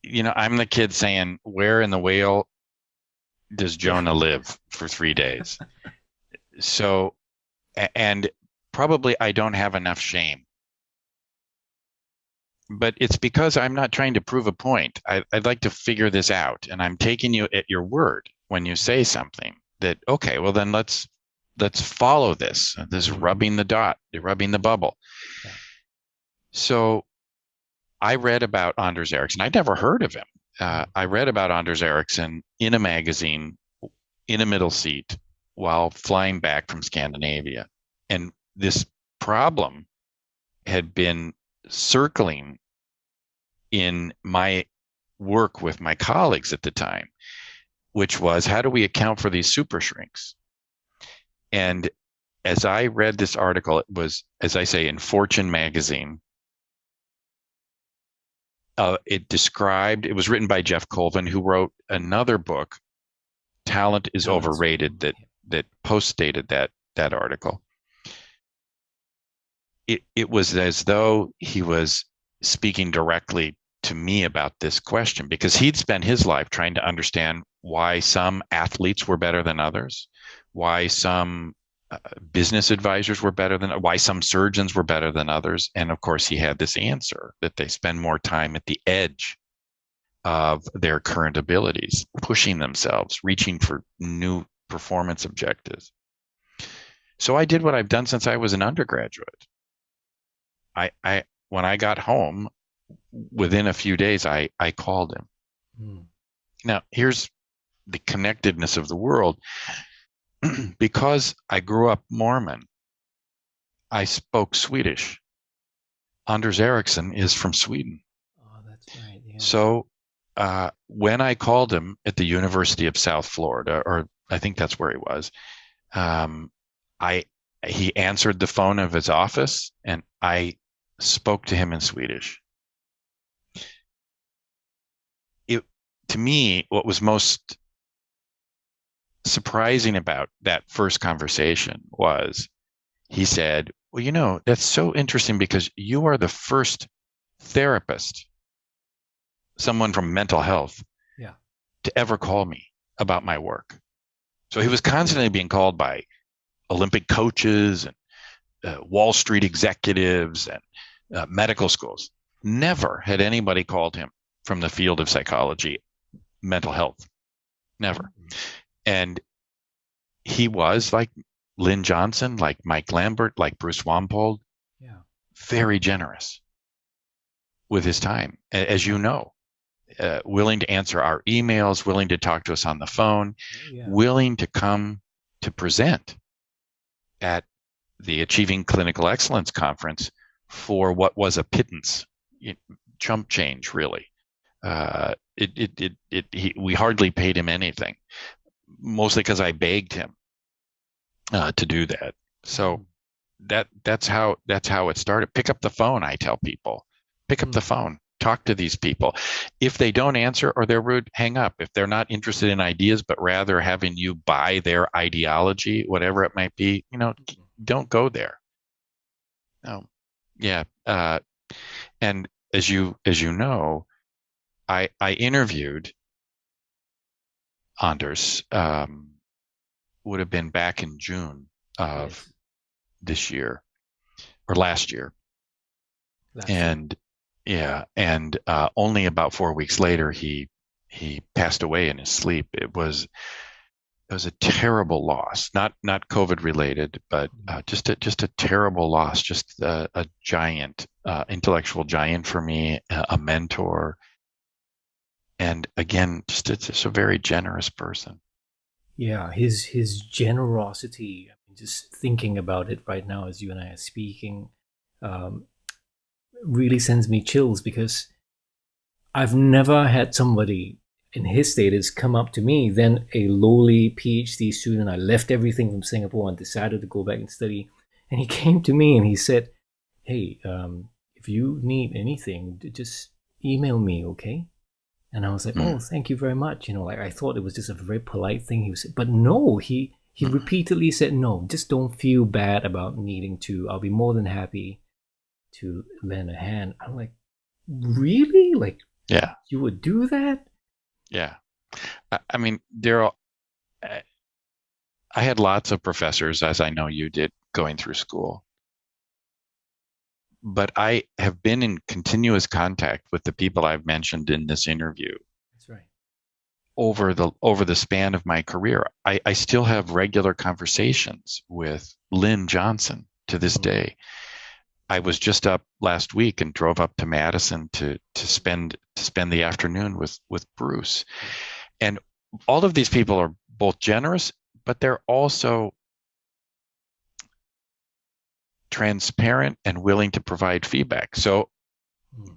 the kid saying, where in the whale does Jonah live for 3 days? So, and probably I don't have enough shame. But it's because I'm not trying to prove a point. I'd like to figure this out. And I'm taking you at your word when you say something that, okay, well then let's follow this rubbing the dot, rubbing the bubble. Yeah. So I read about Anders Ericcson. I'd never heard of him. I read about Anders Ericcson in a magazine in a middle seat while flying back from Scandinavia. And this problem had been circling in my work with my colleagues at the time, which was, how do we account for these super shrinks? And as I read this article, it was, as I say, in Fortune magazine. It was written by Jeff Colvin, who wrote another book, Talent is Overrated, that post-dated that article. It was as though he was speaking directly to me about this question, because he'd spent his life trying to understand why some athletes were better than others, why some business advisors were better than, why some surgeons were better than others. And of course, he had this answer that they spend more time at the edge of their current abilities, pushing themselves, reaching for new performance objectives. So I did what I've done since I was an undergraduate. When I got home, within a few days, I called him. Now, here's the connectedness of the world. Because I grew up Mormon, I spoke Swedish. Anders Ericcson is from Sweden. Oh, that's right. Yeah. So when I called him at the University of South Florida, or I think that's where he was, he answered the phone of his office, and I spoke to him in Swedish. to me, what was most surprising about that first conversation was he said, well, you know, that's so interesting because you are the first therapist, someone from mental health, Yeah. to ever call me about my work. So he was constantly being called by Olympic coaches and Wall Street executives and medical schools. Never had anybody called him from the field of psychology, mental health. Never. And he was like Lynn Johnson, like Mike Lambert, like Bruce Wampold, very generous with his time, as you know, willing to answer our emails, willing to talk to us on the phone, willing to come to present at the Achieving Clinical Excellence Conference for what was a pittance, chump change, really. We hardly paid him anything, mostly because I begged him to do that. So that's how it started. Pick up the phone, I tell people. Pick up the phone. Talk to these people. If they don't answer or they're rude, hang up. If they're not interested in ideas, but rather having you buy their ideology, whatever it might be, don't go there. And as you know, I interviewed Anders, would have been back in June of this year or last year. Only about 4 weeks later, he passed away in his sleep. It was a terrible loss, not COVID related, but just a terrible loss. Just a giant, intellectual giant for me, a mentor, and again, just a very generous person. Yeah, his generosity. I mean, just thinking about it right now as you and I are speaking, really sends me chills, because I've never had somebody in his status come up to me, then a lowly PhD student. I left everything from Singapore and decided to go back and study. And he came to me and he said, hey, if you need anything, just email me, okay? And I was like, oh, thank you very much. Like I thought it was just a very polite thing he was saying. But no, he repeatedly said, no, just don't feel bad about needing to. I'll be more than happy to lend a hand. I'm like, really? Like, yeah, you would do that? Yeah. I mean, Daryl, I had lots of professors, as I know you did, going through school. But I have been in continuous contact with the people I've mentioned in this interview. That's right. Over the span of my career. I still have regular conversations with Lynn Johnson to this day. I was just up last week and drove up to Madison to spend the afternoon with Bruce. And all of these people are both generous, but they're also transparent and willing to provide feedback. So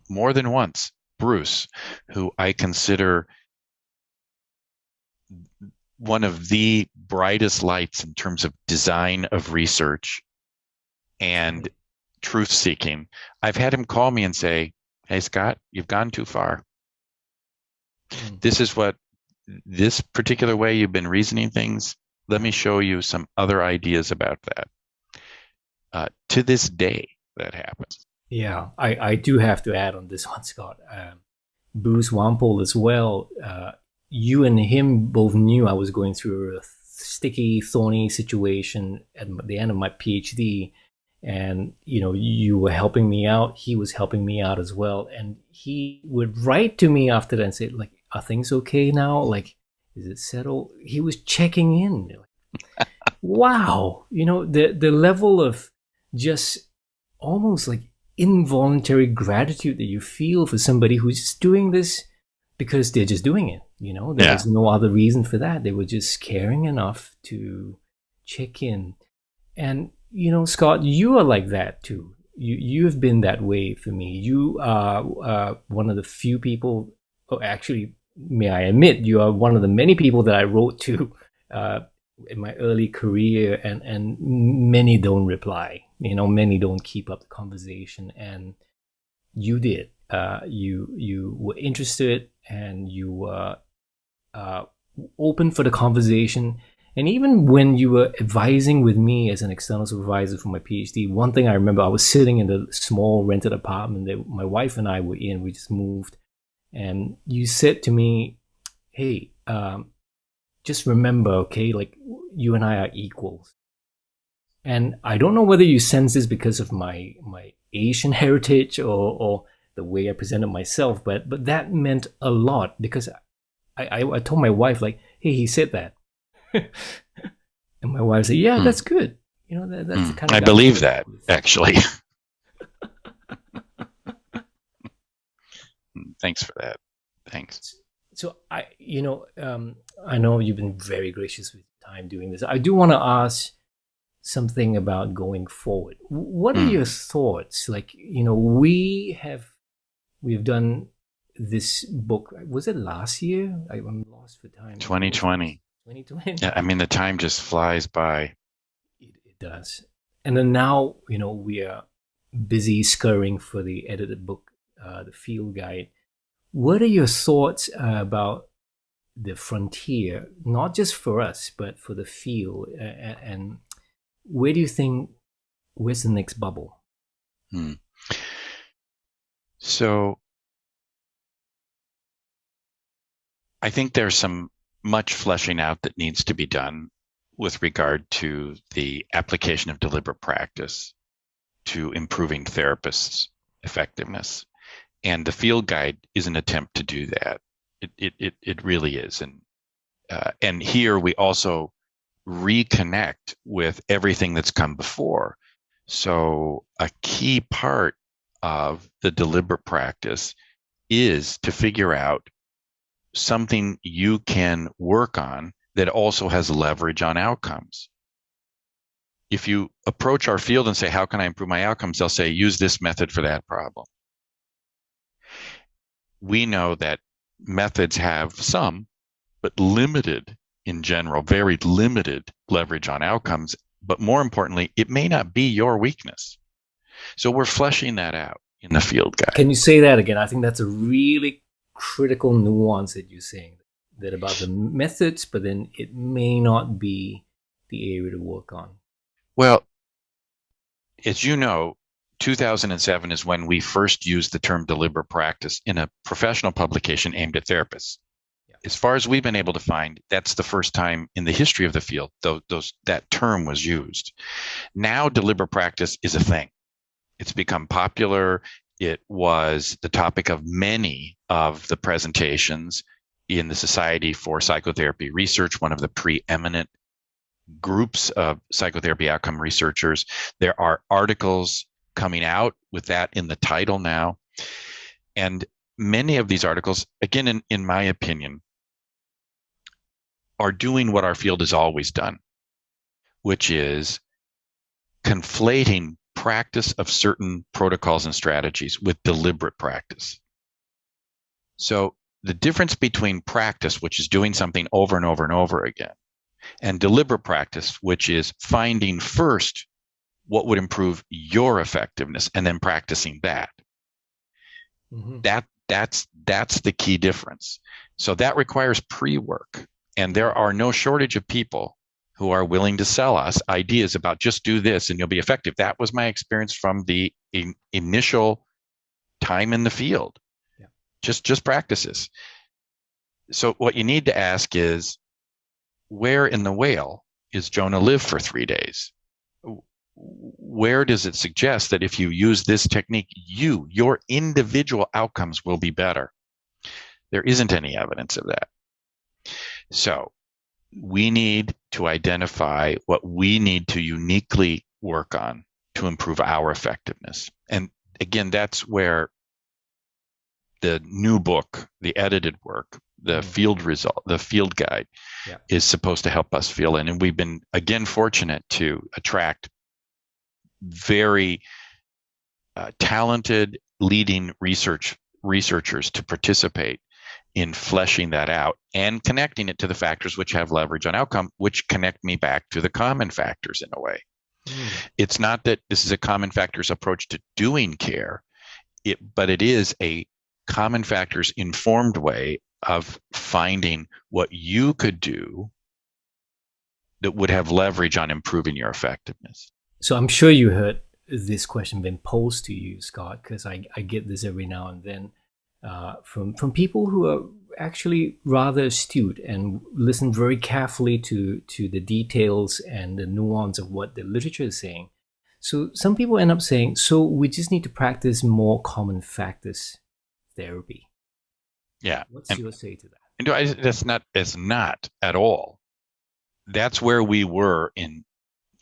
more than once, Bruce, who I consider one of the brightest lights in terms of design of research and truth seeking, I've had him call me and say, hey, Scott, you've gone too far. This particular way you've been reasoning things, let me show you some other ideas about that. To this day, that happens. Yeah, I do have to add on this one, Scott. Bruce Wampold as well. You and him both knew I was going through a sticky, thorny situation at the end of my PhD. And, you were helping me out. He was helping me out as well. And he would write to me after that and say, like, are things okay now? Like, is it settled? He was checking in. Wow. The level of just almost like involuntary gratitude that you feel for somebody who's just doing this because they're just doing it. There's no other reason for that. They were just caring enough to check in. And Scott, you are like that too. You have been that way for me. You are one of the few people, actually, may I admit, you are one of the many people that I wrote to in my early career, and many don't reply. Many don't keep up the conversation, and you did. You were interested, and you were open for the conversation. And even when you were advising with me as an external supervisor for my PhD, one thing I remember, I was sitting in the small rented apartment that my wife and I were in. We just moved. And you said to me, hey, just remember, okay, like you and I are equals. And I don't know whether you sense this because of my Asian heritage or the way I presented myself, but that meant a lot because I told my wife, like, hey, he said that. And my wife said, yeah, that's good. You know, that's the kind of I believe that, actually. Thanks for that. Thanks. So I know you've been very gracious with time doing this. I do want to ask something about going forward. What are your thoughts? Like, we've done this book. Was it last year? I'm lost for time. 2020. 2020. Yeah, I mean, the time just flies by. It does. And then now, we are busy scurrying for the edited book, the field guide. What are your thoughts about the frontier, not just for us, but for the field? And where do you think, where's the next bubble? So I think there's some much fleshing out that needs to be done with regard to the application of deliberate practice to improving therapists' effectiveness. And the field guide is an attempt to do that. It really is. And here we also reconnect with everything that's come before. So a key part of the deliberate practice is to figure out something you can work on that also has leverage on outcomes. If you approach our field and say, how can I improve my outcomes? They'll say, use this method for that problem. We know that methods have some, but limited in general, very limited leverage on outcomes. But more importantly, it may not be your weakness. So we're fleshing that out in the field guide. Can you say that again? I think that's a really critical nuance that you're saying, that about the methods, but then it may not be the area to work on. Well, as you know, 2007 is when we first used the term deliberate practice in a professional publication aimed at therapists. Yeah. As far as we've been able to find, that's the first time in the history of the field that term was used. Now, deliberate practice is a thing. It's become popular. It was the topic of many of the presentations in the Society for Psychotherapy Research, one of the preeminent groups of psychotherapy outcome researchers. There are articles coming out with that in the title now. And many of these articles, again, in my opinion, are doing what our field has always done, which is conflating practice of certain protocols and strategies with deliberate practice. So the difference between practice, which is doing something over and over and over again, and deliberate practice, which is finding first what would improve your effectiveness and then practicing that. Mm-hmm. That's the key difference. So that requires pre-work, and there are no shortage of people who are willing to sell us ideas about just do this and you'll be effective. That was my experience from the initial time in the field. Yeah. Just practices. So what you need to ask is, where in the whale is Jonah live for 3 days? Where does it suggest that if you use this technique, your individual outcomes will be better? There isn't any evidence of that. So we need to identify what we need to uniquely work on to improve our effectiveness. And again, that's where the new book, the edited work, the field guide is supposed to help us fill in. And we've been, again, fortunate to attract very talented leading researchers to participate in fleshing that out and connecting it to the factors which have leverage on outcome, which connect me back to the common factors in a way. It's not that this is a common factors approach to doing care, but it is a common factors informed way of finding what you could do that would have leverage on improving your effectiveness. So I'm sure you heard this question been posed to you, Scott, because I get this every now and then from people who are actually rather astute and listen very carefully to the details and the nuance of what the literature is saying. So some people end up saying, so we just need to practice more common factors therapy. Yeah. What's your say to that? And that's not at all. That's where we were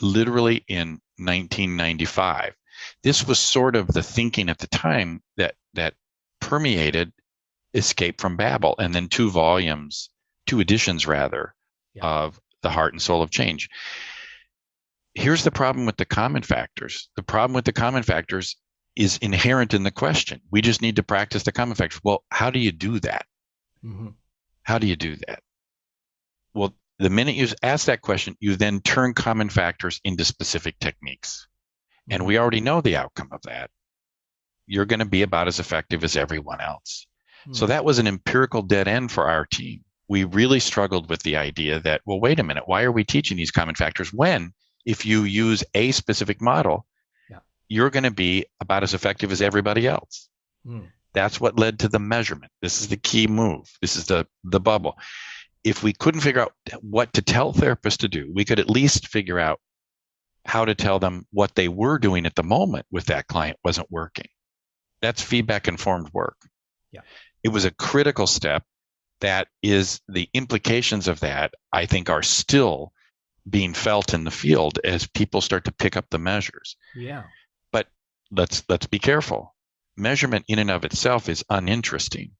literally in 1995. This was sort of the thinking at the time that permeated Escape from Babel, and then two editions rather, of The Heart and Soul of Change. Here's the problem with the common factors. The problem with the common factors is inherent in the question. We just need to practice the common factors. Well, how do you do that? Mm-hmm. How do you do that? Well, the minute you ask that question, you then turn common factors into specific techniques. Mm-hmm. And we already know the outcome of that. You're going to be about as effective as everyone else. Mm-hmm. So that was an empirical dead end for our team. We really struggled with the idea that, well, wait a minute, why are we teaching these common factors when, if you use a specific model, you're going to be about as effective as everybody else? Mm. That's what led to the measurement. This is the key move. This is the bubble. If we couldn't figure out what to tell therapists to do, we could at least figure out how to tell them what they were doing at the moment with that client wasn't working. That's feedback-informed work. Yeah. It was a critical step. That is, the implications of that, I think, are still being felt in the field as people start to pick up the measures. Yeah. But let's be careful. Measurement in and of itself is uninteresting.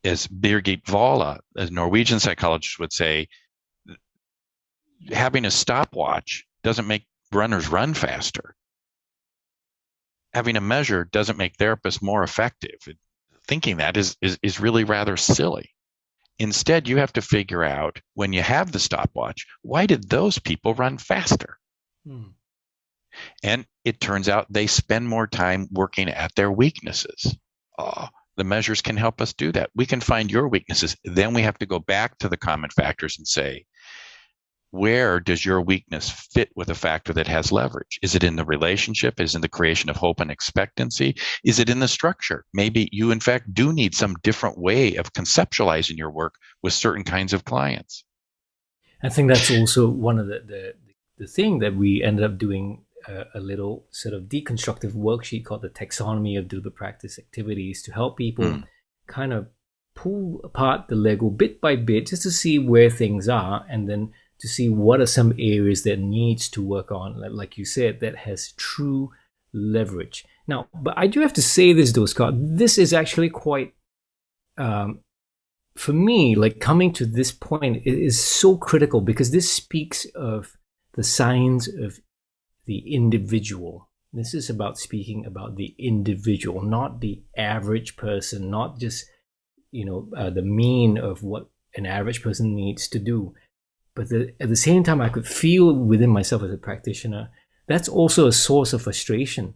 As Birgit Valla, a Norwegian psychologist, would say, having a stopwatch doesn't make runners run faster. Having a measure doesn't make therapists more effective. Thinking that is really rather silly. Instead, you have to figure out, when you have the stopwatch, why did those people run faster? Hmm. And it turns out they spend more time working at their weaknesses. The measures can help us do that. We can find your weaknesses. Then we have to go back to the common factors and say, where does your weakness fit with a factor that has leverage? Is it in the relationship? Is it in the creation of hope and expectancy? Is it in the structure? Maybe you, in fact, do need some different way of conceptualizing your work with certain kinds of clients. I think that's also one of the thing that we ended up doing a little sort of deconstructive worksheet called the Taxonomy of Deliberate Practice Activities to help people kind of pull apart the Lego bit by bit just to see where things are, and then to see what are some areas that needs to work on, like you said, that has true leverage. Now, but I do have to say this though, Scott, this is actually quite, for me, like coming to this point, it is so critical because this speaks of the science of the individual. This is about speaking about the individual, not the average person, not just, the mean of what an average person needs to do. But at the same time, I could feel within myself as a practitioner, that's also a source of frustration,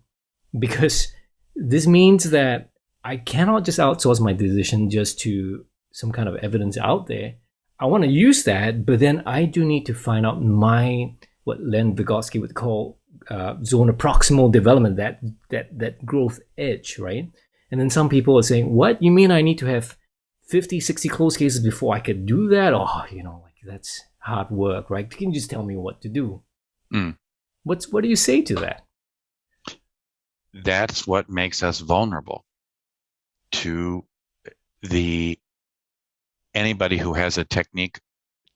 because this means that I cannot just outsource my decision just to some kind of evidence out there. I want to use that, but then I do need to find out what Len Vygotsky would call zone of proximal development, that growth edge, right? And then some people are saying, what? You mean I need to have 50, 60 closed cases before I could do that? That's hard work, right? You can just tell me what to do. What do you say to that? That's what makes us vulnerable to anybody who has a technique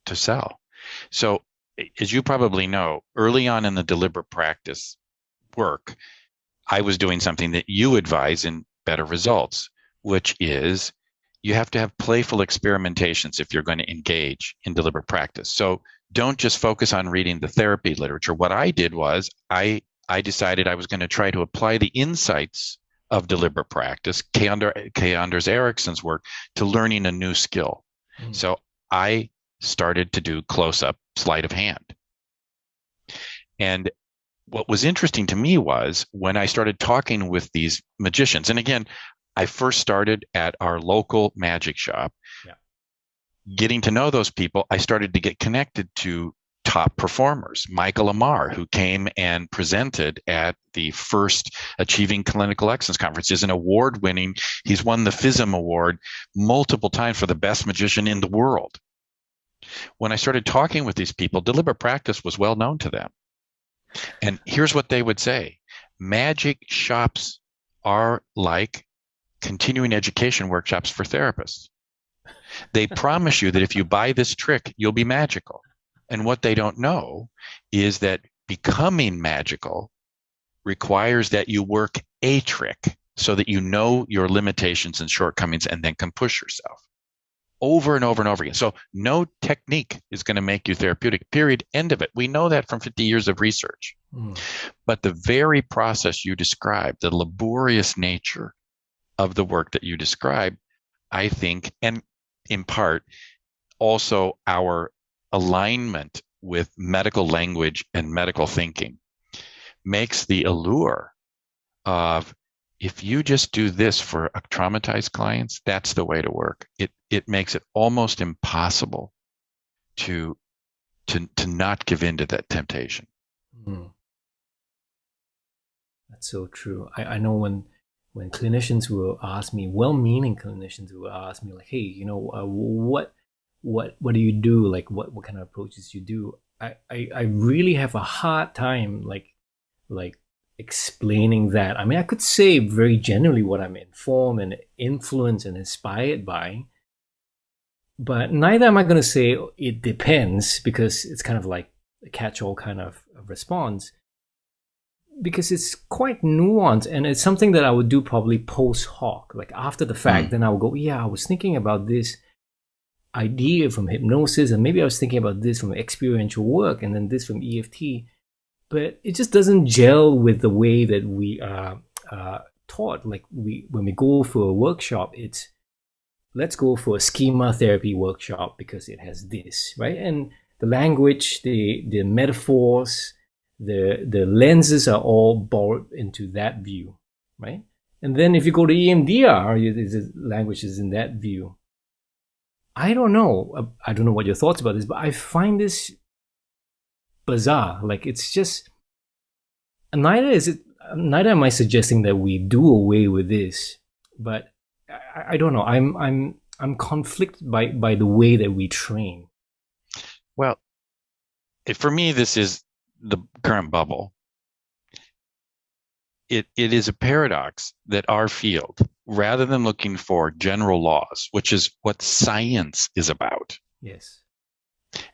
to sell. So, as you probably know, early on in the deliberate practice work, I was doing something that you advise in Better Results, which is you have to have playful experimentations if you're going to engage in deliberate practice. So don't just focus on reading the therapy literature. What I did was I decided I was going to try to apply the insights of deliberate practice, Anders Ericsson's work, to learning a new skill. So I started to do close-up sleight of hand. And what was interesting to me was when I started talking with these magicians, and again, I first started at our local magic shop. Yeah. Getting to know those people, I started to get connected to top performers. Michael Amar, who came and presented at the first Achieving Clinical Excellence Conference, is an award-winning. He's won the FISM Award multiple times for the best magician in the world. When I started talking with these people, deliberate practice was well known to them. And here's what they would say. Magic shops are like continuing education workshops for therapists. They promise you that if you buy this trick, you'll be magical. And what they don't know is that becoming magical requires that you work a trick so that you know your limitations and shortcomings and then can push yourself over and over and over again. So no technique is going to make you therapeutic, period, end of it. We know that from 50 years of research. But the very process you described, the laborious nature of the work that you describe, I think, and in part, also our alignment with medical language and medical thinking makes the allure of, if you just do this for traumatized clients, that's the way to work. It makes it almost impossible to not give in to that temptation. That's so true. I know when clinicians will ask me, well-meaning clinicians will ask me, like, hey, you know, what do you do? Like, what kind of approaches do you do? I really have a hard time like explaining that. I mean, I could say very generally what I'm informed and influenced and inspired by, but neither am I going to say it depends, because it's kind of like a catch-all kind of response, because it's quite nuanced, and it's something that I would do probably post hoc, like after the fact. Then I will go, yeah, I was thinking about this idea from hypnosis, and maybe I was thinking about this from experiential work, and then this from EFT, but it just doesn't gel with the way that we are taught. Like when we go for a workshop, it's, let's go for a schema therapy workshop because it has this, right? And the language, the metaphors, the lenses are all borrowed into that view, right? And then if you go to EMDR, the language is in that view. I don't know what your thoughts about this, but I find this bizarre. Like, it's just, neither am I suggesting that we do away with this, but I don't know. I'm conflicted by the way that we train. Well, for me, this is the current bubble. It is a paradox that our field, rather than looking for general laws, which is what science is about, yes,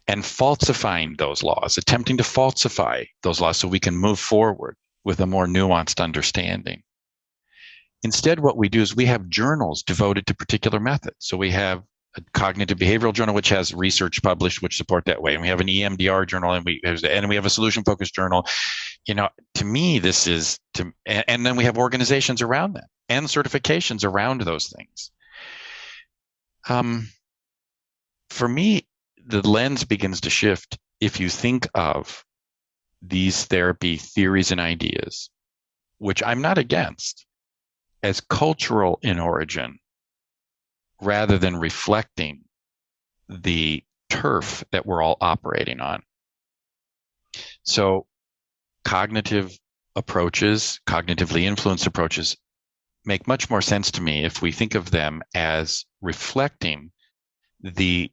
and falsifying those laws, attempting to falsify those laws so we can move forward with a more nuanced understanding. Instead, what we do is we have journals devoted to particular methods. So we have a cognitive behavioral journal, which has research published, which support that way. And we have an EMDR journal, and we have a solution focused journal. You know, to me, this is and then we have organizations around them and certifications around those things. For me, the lens begins to shift if you think of these therapy theories and ideas, which I'm not against, as cultural in origin, rather than reflecting the turf that we're all operating on. So cognitive approaches, cognitively influenced approaches, make much more sense to me if we think of them as reflecting the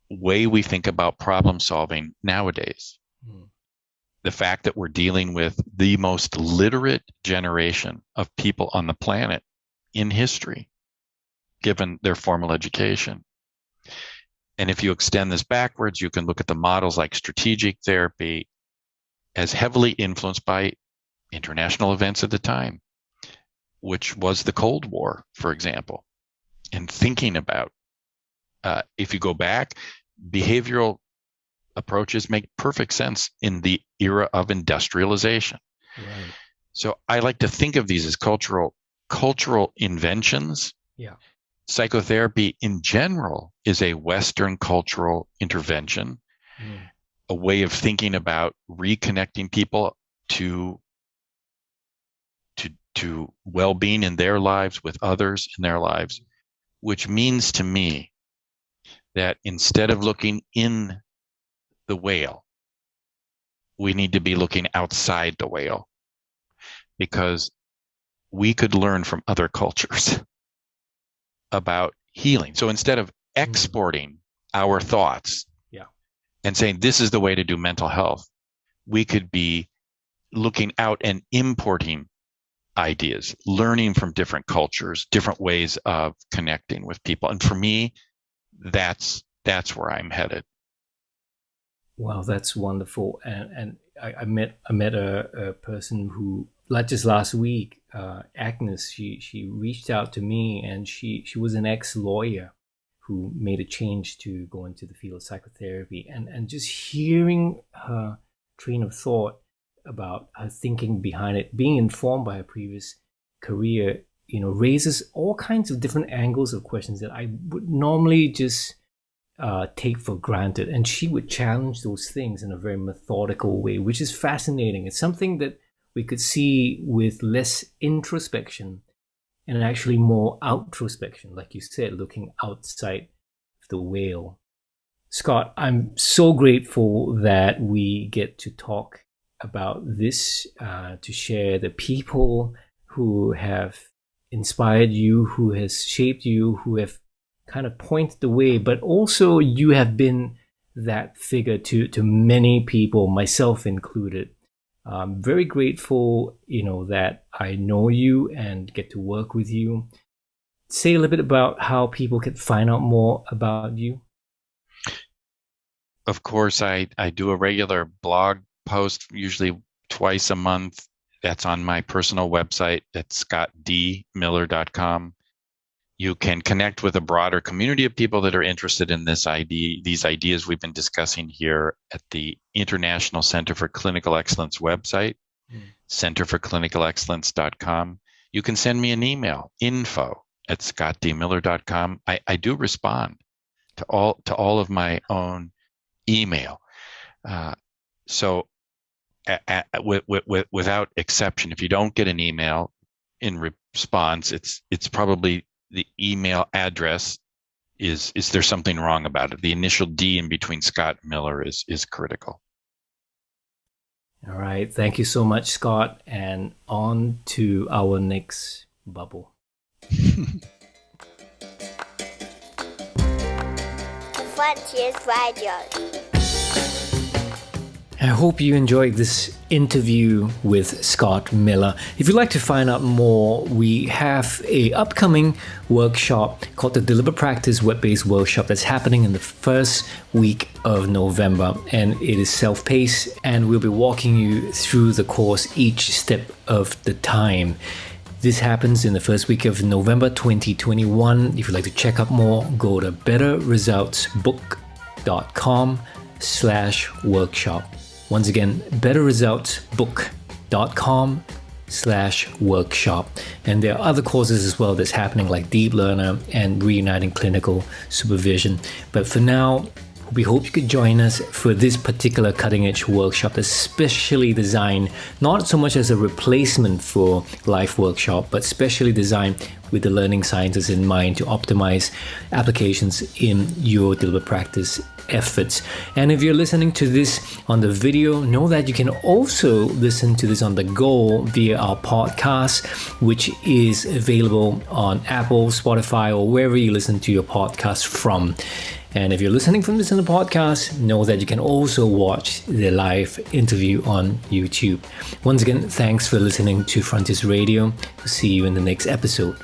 way we think about problem solving nowadays. The fact that we're dealing with the most literate generation of people on the planet in history, given their formal education. And if you extend this backwards, you can look at the models like strategic therapy as heavily influenced by international events at the time, which was the Cold War, for example. And thinking about, if you go back, behavioral approaches make perfect sense in the era of industrialization. right. So I like to think of these as cultural inventions. Yeah. Psychotherapy in general is a Western cultural intervention, a way of thinking about reconnecting people to to well-being in their lives, with others in their lives, which means to me that instead of looking in the whale, we need to be looking outside the whale, because we could learn from other cultures about healing. So instead of exporting our thoughts and saying this is the way to do mental health, we could be looking out and importing ideas, learning from different cultures, different ways of connecting with people. And for me, that's where I'm headed. Wow, that's wonderful. And I met a person who, like just last week, Agnes, she reached out to me, and she was an ex-lawyer who made a change to go into the field of psychotherapy, and just hearing her train of thought about her thinking behind it, being informed by her previous career, raises all kinds of different angles of questions that I would normally just take for granted. And she would challenge those things in a very methodical way, which is fascinating. It's something that we could see with less introspection and actually more outrospection, like you said, looking outside the whale. Scott, I'm so grateful that we get to talk about this, to share the people who have inspired you, who has shaped you, who have kind of pointed the way, but also you have been that figure to many people, myself included. I'm very grateful, that I know you and get to work with you. Say a little bit about how people can find out more about you. Of course, I do a regular blog post, usually twice a month. That's on my personal website at scottdmiller.com. You can connect with a broader community of people that are interested in these ideas we've been discussing here at the International Center for Clinical Excellence website, centerforclinicalexcellence.com. You can send me an email, info@scottdmiller.com. I do respond to all of my own email. So without exception, if you don't get an email in response, it's probably the email address is there something wrong about it? The initial D in between Scott and Miller is critical. All right. Thank you so much, Scott. And on to our next bubble. Frontiers Radio. I hope you enjoyed this interview with Scott Miller. If you'd like to find out more, we have an upcoming workshop called the Deliberate Practice web-based workshop that's happening in the first week of November, and it is self-paced, and we'll be walking you through the course each step of the time. This happens in the first week of November 2021. If you'd like to check out more, go to betterresultsbook.com/workshop. Once again, betterresultsbook.com/workshop. And there are other courses as well that's happening, like Deep Learner and Reuniting Clinical Supervision. But for now, we hope you could join us for this particular cutting-edge workshop that's specially designed not so much as a replacement for live workshop, but specially designed with the learning sciences in mind to optimize applications in your deliberate practice efforts. And if you're listening to this on the video, know that you can also listen to this on the go via our podcast, which is available on Apple, Spotify, or wherever you listen to your podcast from. And if you're listening from this in the podcast, know that you can also watch the live interview on YouTube. Once again, thanks for listening to Frontiers Radio. We'll see you in the next episode.